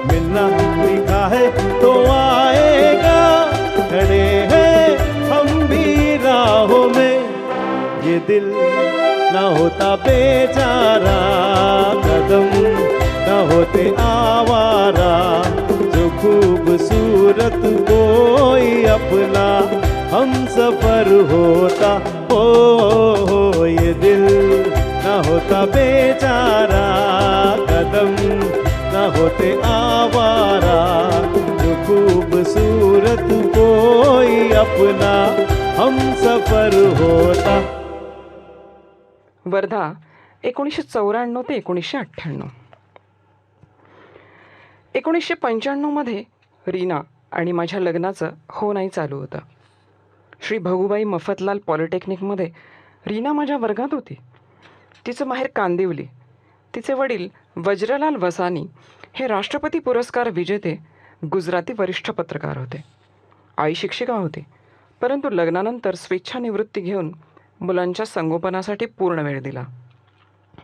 मिलना लिखा है तो आएगा, खड़े हैं हम भी राहों में. ये दिल न होता बेचारा, कदम न होते आवारा, जो खूबसूरत कोई अपना हम सफर होता. हो ये दिल न होता बेचारा, कदम न होते आवारा, जो खूबसूरत कोई अपना हम सफर होता. वर्धा 1994 ते 1998. 1995 मध्ये रीना आणि माझ्या लग्नाचं हो नाही चालू होतं. श्री भगुबाई मफतलाल पॉलिटेक्निकमध्ये रीना माझ्या वर्गात होती. तिचं माहेर कांदिवली. तिचे वडील वज्रलाल वसानी हे राष्ट्रपती पुरस्कार विजेते गुजराती वरिष्ठ पत्रकार होते. आई शिक्षिका होती, परंतु लग्नानंतर स्वेच्छानिवृत्ती घेऊन मुलांच्या संगोपनासाठी पूर्ण वेळ दिला.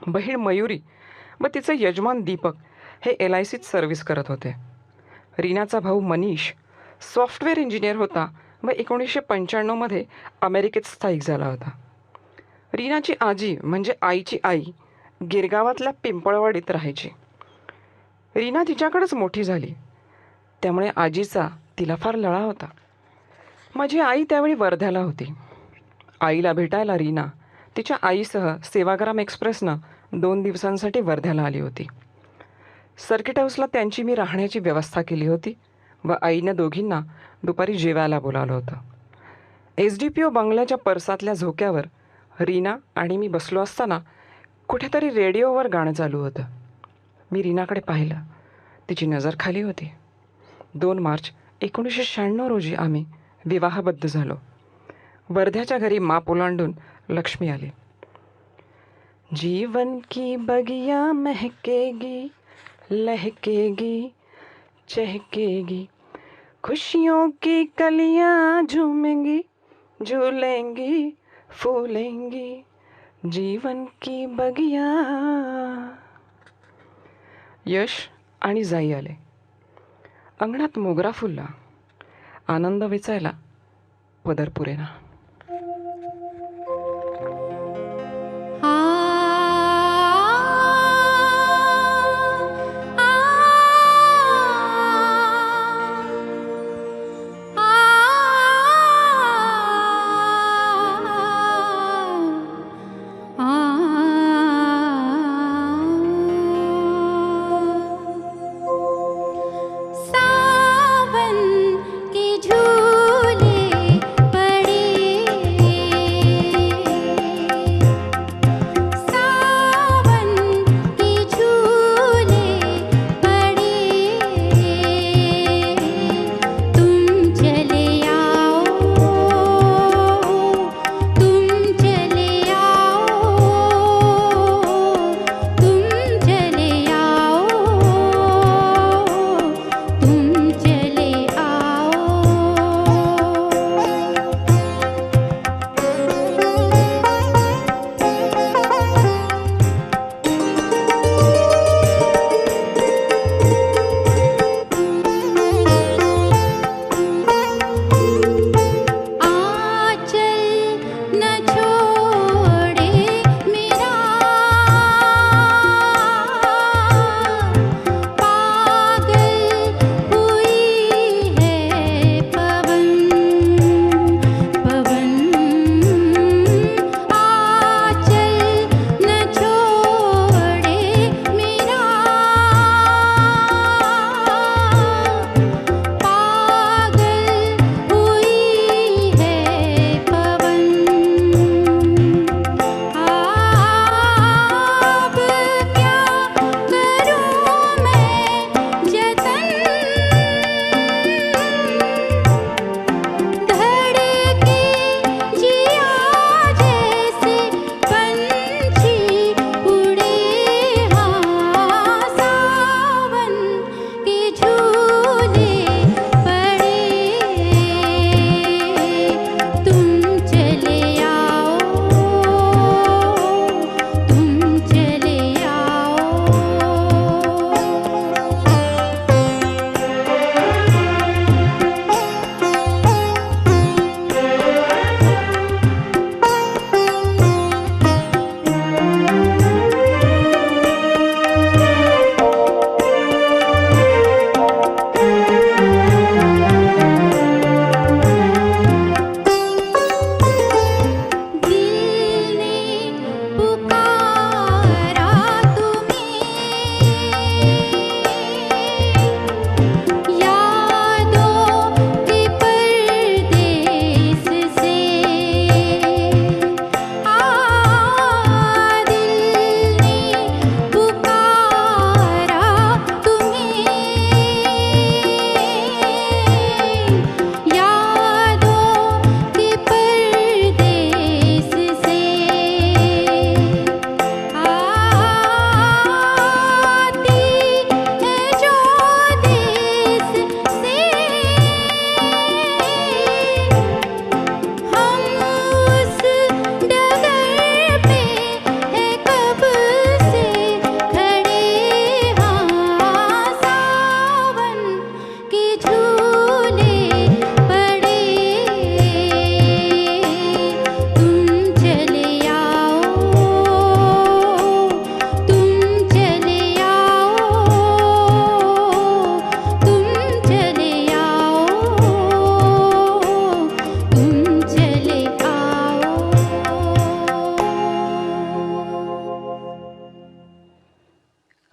बहीण मयुरी व तिचे यजमान दीपक हे LICत सर्व्हिस करत होते. रीनाचा भाऊ मनीष सॉफ्टवेअर इंजिनियर होता व 1995 मध्ये अमेरिकेत स्थायिक झाला होता. रीनाची आजी म्हणजे आईची आई गिरगावातल्या पिंपळवाडीत राहायची. रीना तिच्याकडेच मोठी झाली, त्यामुळे आजीचा तिला फार लळा होता. माझी आई त्यावेळी वर्ध्याला होती. आईला भेटायला रीना तिच्या आईसह सेवाग्राम एक्सप्रेसनं 2 दिवसांसाठी वर्ध्याला आली होती. सर्किट हाऊसला त्यांची मी राहण्याची व्यवस्था केली होती व आईनं दोघींना दुपारी जेवायला बोलावलं होतं. SDPO बंगल्याच्या परसातल्या झोक्यावर रीना आणि मी बसलो असताना कुठेतरी रेडिओवर गाणं चालू होतं. मी रीनाकडे पाहिलं. तिची नजर खाली होती. 2 मार्च 1996 रोजी आम्ही विवाहबद्ध झालो. वर्ध्याच्या घरी माप ओलांडून लक्ष्मी आली. जीवन की बगिया महकेगी, लहकेगी, चहकेगी, खुशियों की कलियां झूमेंगी, झूलेंगी, फूलेंगी, जीवन की बगिया. यश आणि जाई आले. अंगणात मोगरा फुलला. आनंद वेचायला पदर पुरेना. सावन के झूले पड़े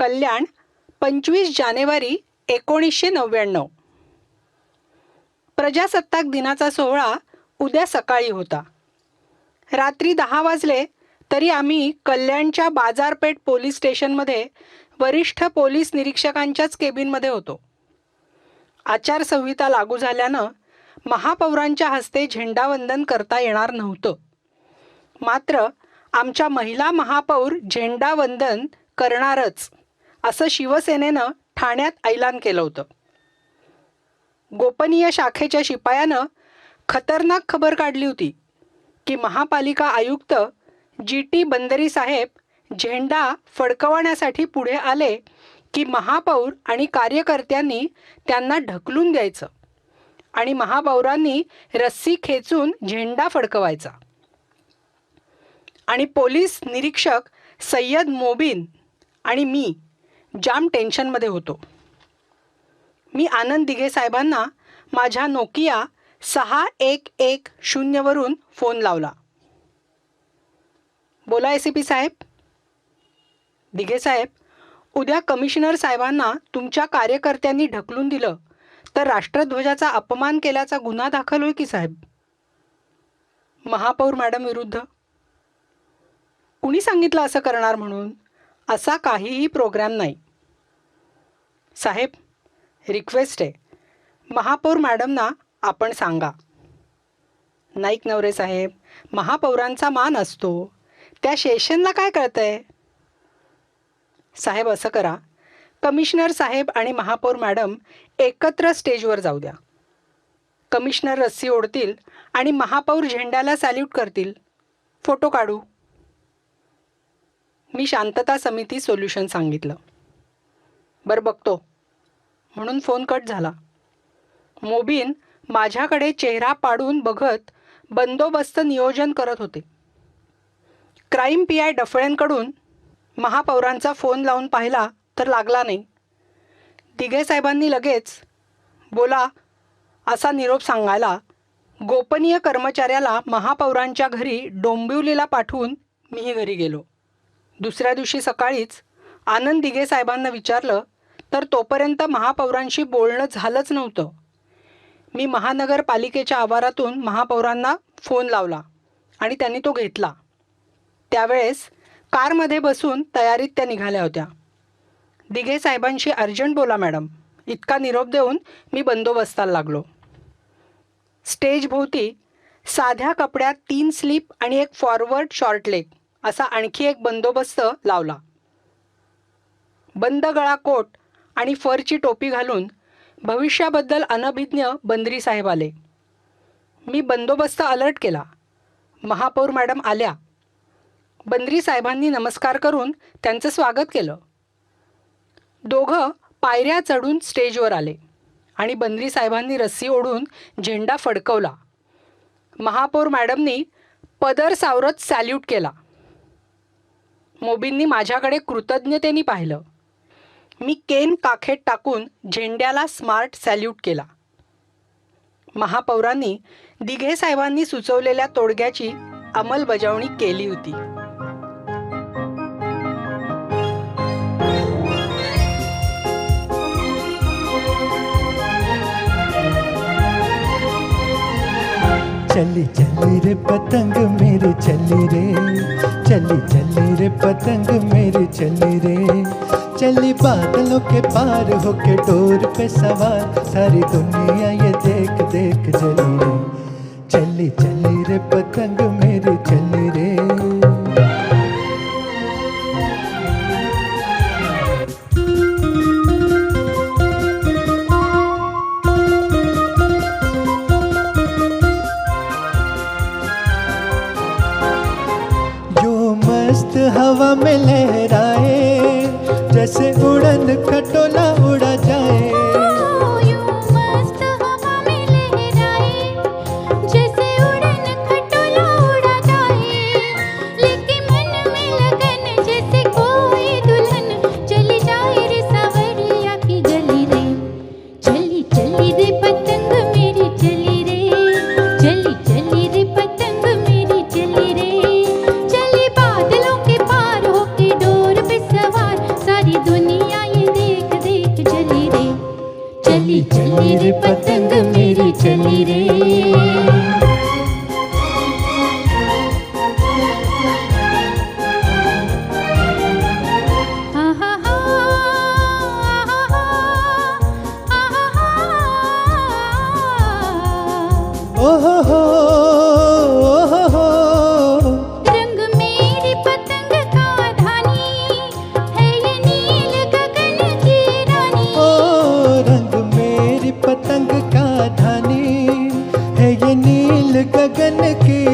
कल्याण 25 जानेवारी 1999. प्रजासत्ताक दिनाचा सोहळा उद्या सकाळी होता. रात्री 10 वाजले तरी आम्ही कल्याणच्या बाजारपेठ पोलीस स्टेशनमध्ये वरिष्ठ पोलीस निरीक्षकांच्याच केबिनमध्ये होतो. आचारसंहिता लागू झाल्यानं महापौरांच्या हस्ते झेंडावंदन करता येणार नव्हतं. मात्र आमच्या महिला महापौर झेंडावंदन करणारच असं शिवसेनेनं ठाण्यात ऐलान केलं होतं. गोपनीय शाखेच्या शिपायानं खतरनाक खबर काढली होती की महापालिका आयुक्त GT बंदरी साहेब झेंडा फडकवण्यासाठी पुढे आले की महापौर आणि कार्यकर्त्यांनी त्यांना ढकलून द्यायचं आणि महापौरांनी रस्सी खेचून झेंडा फडकवायचा. आणि पोलीस निरीक्षक सय्यद मोबिन आणि मी जाम टेन्शनमध्ये होतो. मी आनंद दिघे साहेबांना माझ्या नोकिया 6110 वरून फोन लावला. बोला ACP साहेब. दिघे साहेब, उद्या कमिशनर साहेबांना तुमच्या कार्यकर्त्यांनी ढकलून दिलं तर राष्ट्रध्वजाचा अपमान केल्याचा गुन्हा दाखल होईल की साहेब? महापौर मॅडम विरुद्ध. कुणी सांगितलं असं करणार म्हणून? असा काहीही प्रोग्राम नाही साहेब. रिक्वेस्ट आहे, महापौर मॅडमना आपण सांगा. नाईक नवरे साहेब, महापौरांचा मान असतो, त्या सेशनला काय कळतंय? साहेब असं करा, कमिशनर साहेब आणि महापौर मॅडम एकत्र स्टेजवर जाऊ द्या. कमिशनर रस्सी ओढतील आणि महापौर झेंड्याला सॅल्यूट करतील. फोटो काढू. मी शांतता समिती सोल्युशन सांगितलं. बरं बघतो म्हणून फोन कट झाला. मोबिन माझ्याकडे चेहरा पाडून बघत बंदोबस्त नियोजन करत होते. क्राईम PI डफळ्यांकडून महापौरांचा फोन लावून पाहिला तर लागला नाही. दिघे साहेबांनी लगेच बोला असा निरोप सांगायला गोपनीय कर्मचाऱ्याला महापौरांच्या घरी डोंबिवलीला पाठवून मीही घरी गेलो. दुसऱ्या दिवशी सकाळीच आनंद दिघे साहेबांना विचारलं तर तोपर्यंत महापौरांशी बोलणं झालंच नव्हतं. मी महानगरपालिकेच्या आवारातून महापौरांना फोन लावला आणि त्यांनी तो घेतला. त्यावेळेस कारमध्ये बसून तयारीत त्या निघाल्या होत्या. दिघे साहेबांशी अर्जंट बोला मॅडम, इतका निरोप देऊन मी बंदोबस्ताला लागलो. स्टेजभोवती साध्या कपड्यात 3 स्लीप आणि एक फॉरवर्ड शॉर्ट लेग असा आणखी एक बंदोबस्त लावला. बंद गळा कोट आणि फरची टोपी घालून भविष्याबद्दल अनभिज्ञ बंदरी साहेब आले. मी बंदोबस्त अलर्ट केला. महापौर मॅडम आल्या. बंदरी साहेबांनी नमस्कार करून त्यांचं स्वागत केलं. दोघं पायऱ्या चढून स्टेजवर आले आणि बंदरी साहेबांनी रस्सी ओढून झेंडा फडकवला. महापौर मॅडमनी पदर सावरत सॅल्यूट केला. मोबींनी माझ्याकडे कृतज्ञतेने पाहिलं. मी केन काखेत टाकून झेंड्याला स्मार्ट सॅल्यूट केला. महापौरांनी दिघे साहेबांनी सुचवलेल्या तोडग्याची अंमलबजावणी केली होती. चली चली रे पतंग मेरी चली रे, चली चली रे पतंग मेरी चली रे, चली बादलों के पार होके डोर पे सवार, सारी दुनिया ये देख देख चली रे, चली चली रे पतंग मेरी चली रे. हवा में लहराए जैसे उड़न खटोला उड़ा जाए, यूं मस्त हवा में लहराए जैसे उड़न खटोला उड़ा जाए, लेकिन मन में लगन जैसे कोई दुल्हन चली जाए रे सावरिया की गली रे, चली चली रे पतंग मेरी चली रे, चली चली रे पतंग मेरी चली रे, चली बादलों के पार होके डोर पे सवार, सारी दुनिया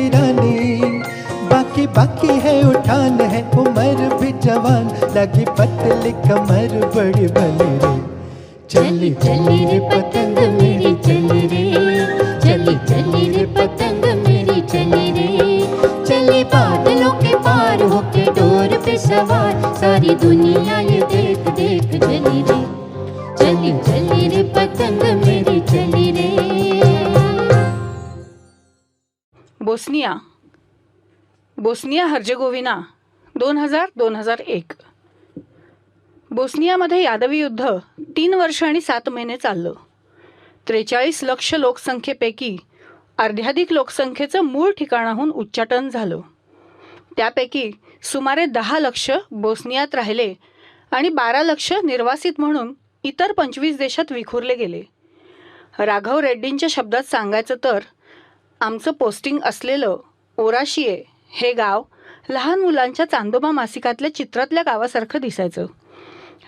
रानी, बाकी बाकी है उठान है उम्र भी जवान, लगी पतली कमर बड़ी भली रे। चली चली रे पतंग मेरी चली रे, चली चली रे पतंग मेरी चली रे, चली बादलों के पार होके डोर पे सवार, सारी दुनिया ये देख देख चली रे, चली चली रे पतंग मेरी चली रे। Bosnia Herzegovina 2000-2001. बोस्नियामध्ये यादवी युद्ध 3 वर्ष आणि 7 महिने चाललं. 43 लक्ष लोकसंख्येपैकी अर्ध्याधिक लोकसंख्येचं मूळ ठिकाणाहून उच्चाटन झालं. त्यापैकी सुमारे 10 लक्ष बोस्नियात राहिले आणि 12 लक्ष निर्वासित म्हणून इतर 25 देशात विखुरले गेले. राघव रेड्डींच्या शब्दात सांगायचं तर आमचं पोस्टिंग असलेलं ओराशिये हे गाव लहान मुलांच्या चांदोबा मासिकातल्या चित्रातल्या गावासारखं दिसायचं.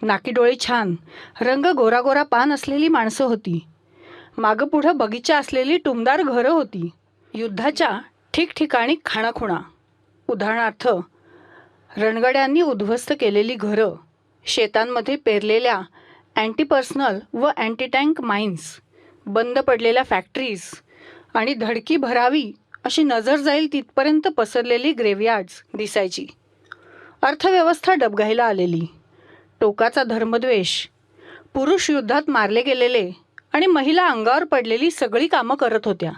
नाकीडोळी छान, रंग गोरा गोरा पान असलेली माणसं होती. मागं पुढं बगीचा असलेली टुमदार घरं होती. युद्धाच्या ठिकठिकाणी खाणाखुणा, उदाहरणार्थ रणगड्यांनी उद्ध्वस्त केलेली घरं, शेतांमध्ये पेरलेल्या अँटीपर्सनल व अँटीटँक माइन्स, बंद पडलेल्या फॅक्टरीज आणि धडकी भरावी अशी नजर जाईल तिथपर्यंत पसरलेली ग्रेव्हयार्ड्स दिसायची. अर्थव्यवस्था डबघाईला आलेली. टोकाचा धर्मद्वेष, पुरुष युद्धात मारले गेलेले आणि महिला अंगावर पडलेली सगळी कामं करत होत्या.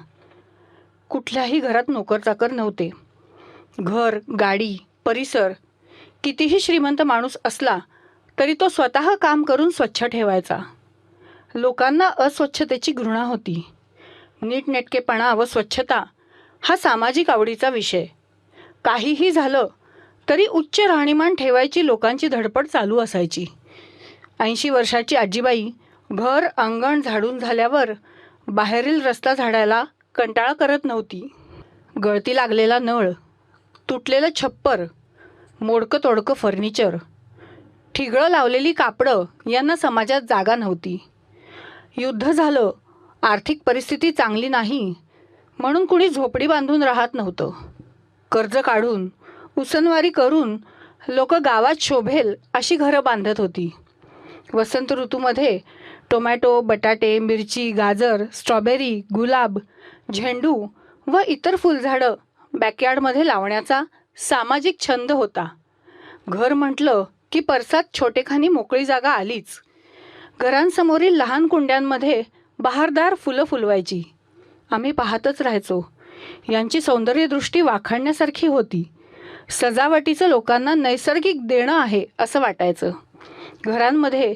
कुठल्याही घरात नोकरचाकर नव्हते. घर, गाडी, परिसर कितीही श्रीमंत माणूस असला तरी तो स्वतः काम करून स्वच्छ ठेवायचा. लोकांना अस्वच्छतेची घृणा होती. नीटनेटकेपणा व स्वच्छता हा सामाजिक आवडीचा विषय. काहीही झालं तरी उच्च राहणीमान ठेवायची लोकांची धडपड चालू असायची. 80 वर्षाची आजीबाई घर अंगण झाडून झाल्यावर बाहेरील रस्ता झाडायला कंटाळा करत नव्हती. गळती लागलेला नळ, तुटलेलं छप्पर, मोडकं तोडकं फर्निचर, ठिगळं लावलेली कापडं यांना समाजात जागा नव्हती. युद्ध झालं, आर्थिक परिस्थिती चांगली नाही म्हणून कुणी झोपडी बांधून राहत नव्हतं. कर्ज काढून उसनवारी करून लोक गावात शोभेल अशी घरं बांधत होती. वसंत ऋतूमध्ये टोमॅटो, बटाटे, मिरची, गाजर, स्ट्रॉबेरी, गुलाब, झेंडू व इतर फुलझाडं बॅकयार्डमध्ये लावण्याचा सामाजिक छंद होता. घर म्हटलं की परसात छोटेखानी मोकळी जागा आलीच. घरांसमोरील लहान कुंड्यांमध्ये बहारदार फुलं फुलवायची. आम्ही पाहतच राहायचो. यांची सौंदर्यदृष्टी वाखाणण्यासारखी होती. सजावटीचं लोकांना नैसर्गिक देणं आहे असं वाटायचं. घरांमध्ये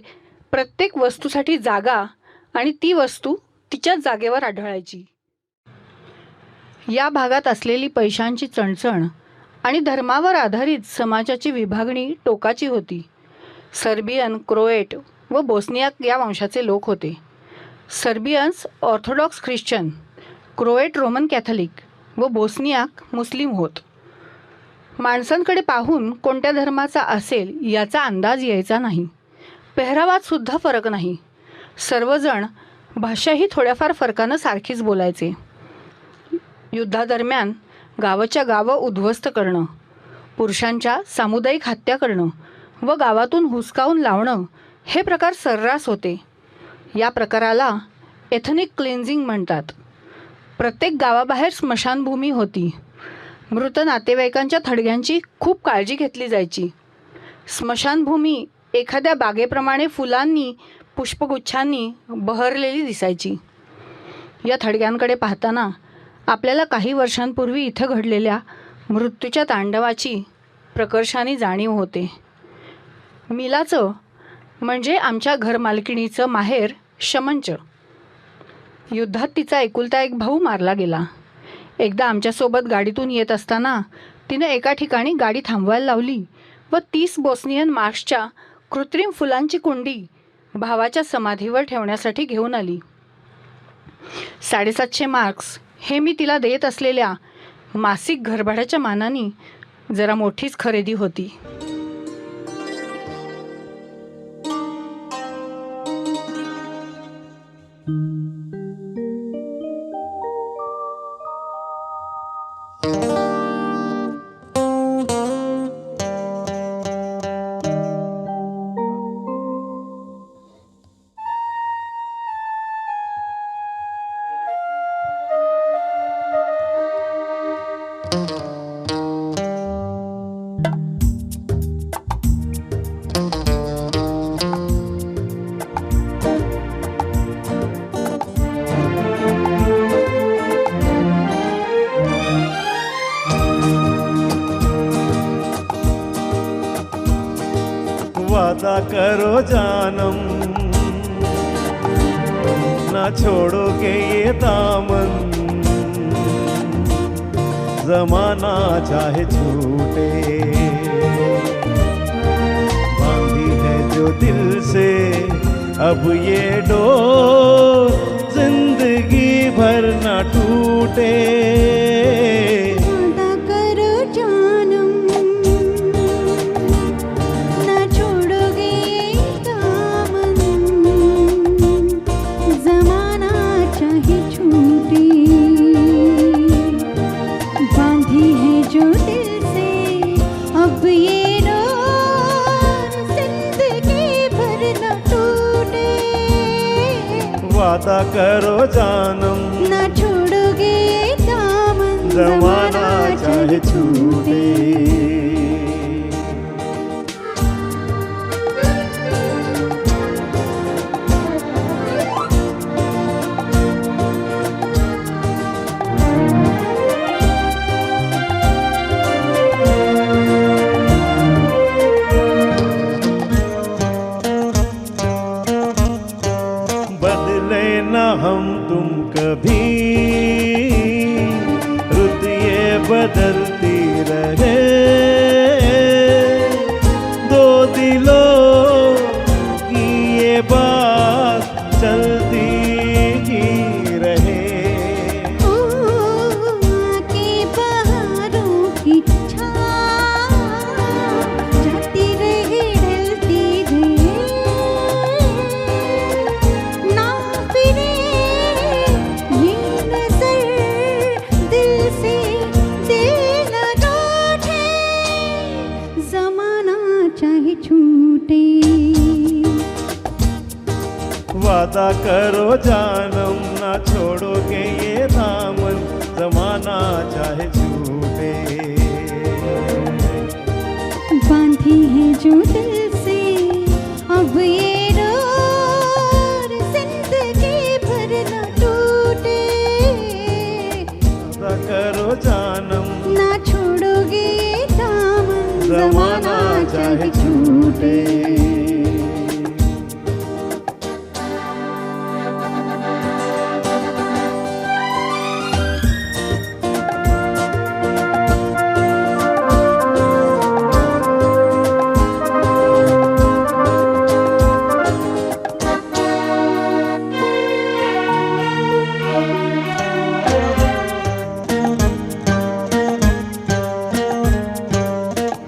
प्रत्येक वस्तूसाठी जागा आणि ती वस्तू तिच्याच जागेवर आढळायची. या भागात असलेली पैशांची चणचण आणि धर्मावर आधारित समाजाची विभागणी टोकाची होती. सर्बियन, क्रोएट व बोस्नियाक या वंशाचे लोक होते. सर्बियन्स ऑर्थोडॉक्स ख्रिश्चन, क्रोएट रोमन कॅथलिक व बोस्नियाक मुस्लिम होत. माणसांकडे पाहून कोणत्या धर्माचा असेल याचा अंदाज यायचा नाही. पेहरावात सुद्धा फरक नाही. सर्वजण भाषाही थोड्याफार फरकानं सारखीच बोलायचे. युद्धादरम्यान गावाच्या गावं उद्ध्वस्त करणं, पुरुषांच्या सामुदायिक हत्या करणं व गावातून हुसकावून लावणं हे प्रकार सर्रास होते. या प्रकाराला एथनिक क्लिन्झिंग म्हणतात. प्रत्येक गावाबाहेर स्मशानभूमी होती. मृत नातेवाईकांच्या थडग्यांची खूप काळजी घेतली जायची. स्मशानभूमी एखाद्या बागेप्रमाणे फुलांनी, पुष्पगुच्छांनी बहरलेली दिसायची. या थडग्यांकडे पाहताना आपल्याला काही वर्षांपूर्वी इथं घडलेल्या मृत्यूच्या तांडवाची प्रकर्षाने जाणीव होते. मिलाचं म्हणजे आमच्या घरमालकिणीचं माहेर शमंच. युद्धात तिचा एकुलता एक भाऊ मारला गेला. एकदा आमच्यासोबत गाडीतून येत असताना तिनं एका ठिकाणी गाडी थांबवायला लावली व 30 बोस्नियन मार्क्सच्या कृत्रिम फुलांची कुंडी भावाच्या समाधीवर ठेवण्यासाठी घेऊन आली. 750 मार्क्स हे मी तिला देत असलेल्या मासिक घरभाड्याच्या मानाने जरा मोठीच खरेदी होती. वादा करो जानम ना छोड़ोगे ये दामन, जमाना चाहे छूटे। बांधी है जो दिल से अब ये डोर, जिंदगी भर ना टूटे। वादा करो जानम ना छोड़ोगे दामन, जमाना चाहे छूटे। बांधी है जो दिल से अब ये डोर, जिंदगी भर न टूटे। वादा करो जानम ना छोड़ोगे दामन, जमाना चाहे छूटे। बदले ना हम तुम कभी, रुत ये बदलती रहे। दो दिलों की ये बात चलती ही रहे। ओ आके बहारों की छाँव जाती रहे, ढलती रहे। ना फिरे ये नजर दिल से, दिल न रूठे। जमाना चाहे छूटे। वादा करो जानम ना छोड़ोगे ये दामन, जमाना चाहे छूटे। बांधी है जो दिल से अब ये डोर, जिंदगी भर न टूटे। वादा करो जानम ना छोड़ोगे दामन, जमाना चाहे छूटे।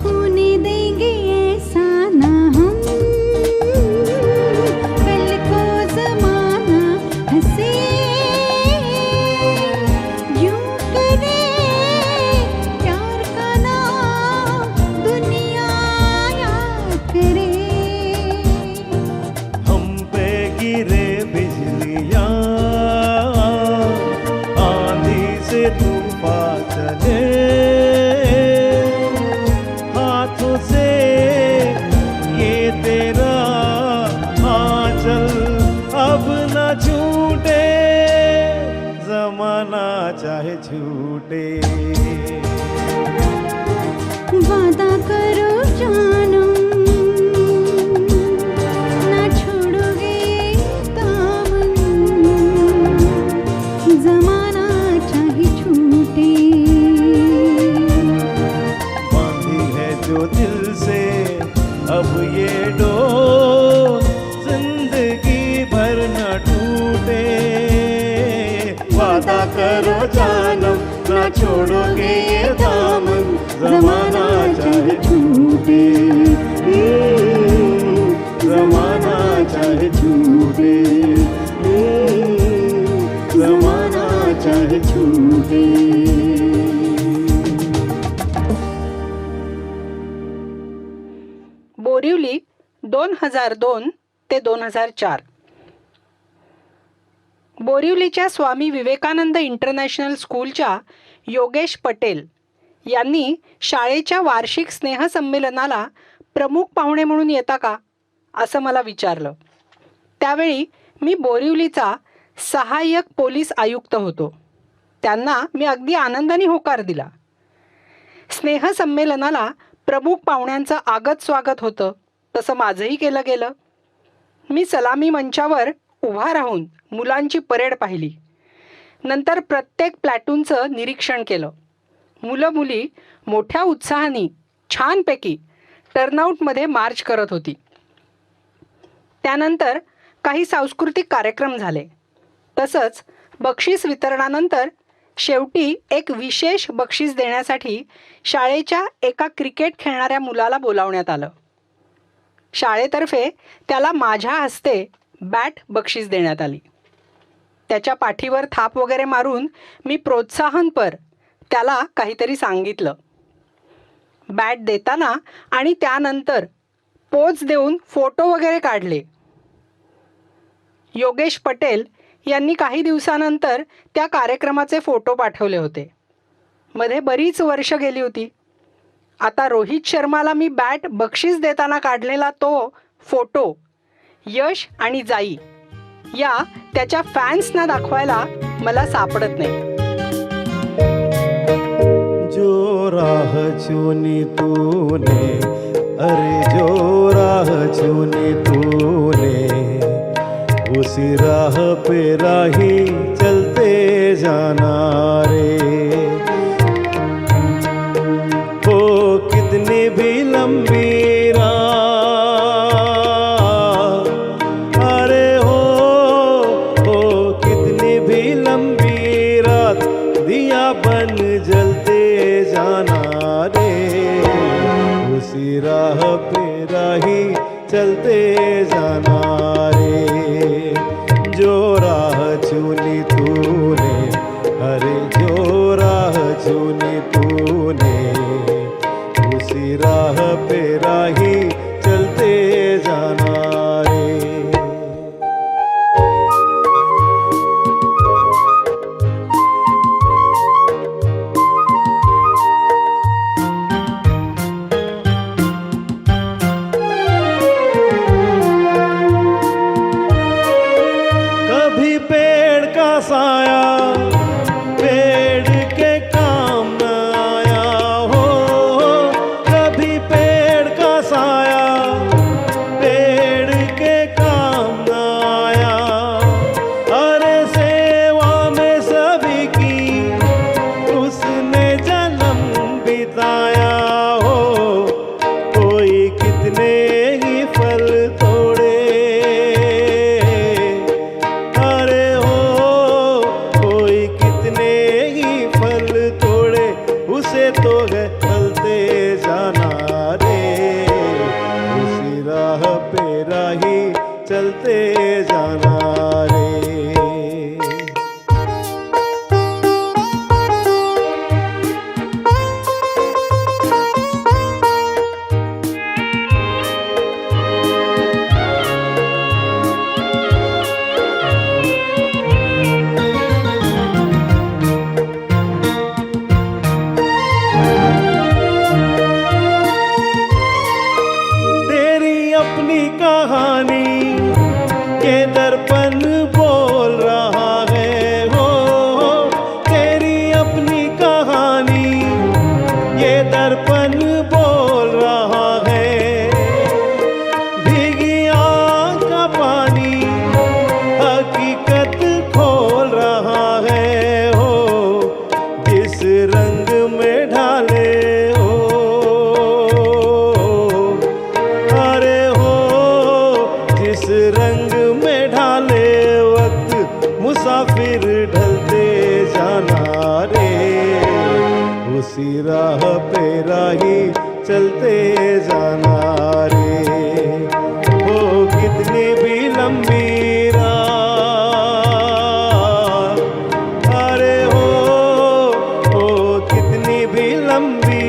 होने देंगे ऐसा ना हम, कल को जमाना हंसे। यूं करे प्यार का नाम दुनिया याद करे। हम पे गिरे बिजलियां, आंधी से तूफान चले। हाथों से ये तेरा आंचल अब न छूटे। जमाना चाहे छूटे। वादा करो जानम ना छोड़ोगे दामन, जमाना चाहे छूटे। बांधी है जो दिल से अब ये डोर, जिंदगी भर न टूटे। वादा करो जानम ना छोड़ोगे ये दामन, जमाना चाहे छूटे। जमाना चाहे छूटे। जमाना चाहे छूटे। बोरिवली 2002 ते 2004. बोरिवलीच्या स्वामी विवेकानंद इंटरनॅशनल स्कूलच्या योगेश पटेल यांनी शाळेच्या वार्षिक स्नेहसंमेलनाला प्रमुख पाहुणे म्हणून येता का असं मला विचारलं. त्यावेळी मी बोरिवलीचा सहाय्यक पोलीस आयुक्त होतो. त्यांना मी अगदी आनंदाने होकार दिला. स्नेहसंमेलनाला प्रमुख पाहुण्यांचं आगत स्वागत होतं. तसं माझंही केलं गेलं. मी सलामी मंचावर उभा राहून मुलांची परेड पाहिली. नंतर प्रत्येक प्लॅटूनचं निरीक्षण केलं. मुलं मुली मोठ्या उत्साहाने छानपैकी टर्नआउटमध्ये मार्च करत होती. त्यानंतर काही सांस्कृतिक कार्यक्रम झाले. तसंच बक्षीस वितरणानंतर शेवटी एक विशेष बक्षीस देण्यासाठी शाळेच्या एका क्रिकेट खेळणाऱ्या मुलाला बोलावण्यात आलं. शाळेतर्फे त्याला माझ्या हस्ते बॅट बक्षीस देण्यात आली. त्याच्या पाठीवर थाप वगैरे मारून मी प्रोत्साहनपर त्याला काहीतरी सांगितलं. बॅट देताना आणि त्यानंतर पोच देऊन फोटो वगैरे काढले. योगेश पटेल यांनी काही दिवसानंतर त्या कार्यक्रमाचे फोटो पाठवले होते. मध्ये बरीच वर्ष गेली होती. आता रोहित शर्माला मी बॅट बक्षीस देताना काढलेला तो फोटो यश आणि जाई या त्याच्या फॅन्सना दाखवायला मला सापडत नाही. जो राह चुनी तूने, अरे जो राह चुनी तूने, उसी राह पे राही चलते जाना रे. हो कितनी भी लंबी राह, अरे हो कितनी भी लंबी रात, दिया बन जलते जाना रे. उसी राह पे राही चलते जाना रे. जो राह चुनी तूने, अरे जो राह चुनी तूने, उसी राह पे राही चलते जाना रे. कभी पेड़ का साया पेड़ के काम न आया हो, कभी पेड़ का साया पेड़ के काम न आया. अरे सेवा में सभी की उसने जन्म बिताया हो. कोई कितने ही फल तोड़े, अरे हो कोई कितने ही फल तोड़े, उसे तो है चलते जाना रे. उसी राह पे राही चलते जाना रे. तेरी अपनी कहानी के दर्पण बोल रहा है हो. तेरी अपनी कहानी ये दर्पण बोल रहा है. भीगी आँख का पानी हकीकत खोल रहा है हो. जिस रंग में ढाले हो, अरे हो जिस रंग में ढाले वक्त, मुसाफिर ढलते जाना रे. उसी राह पे राही चलते जाना रे. हो कितनी भी लंबी राह, अरे हो कितनी भी लंबी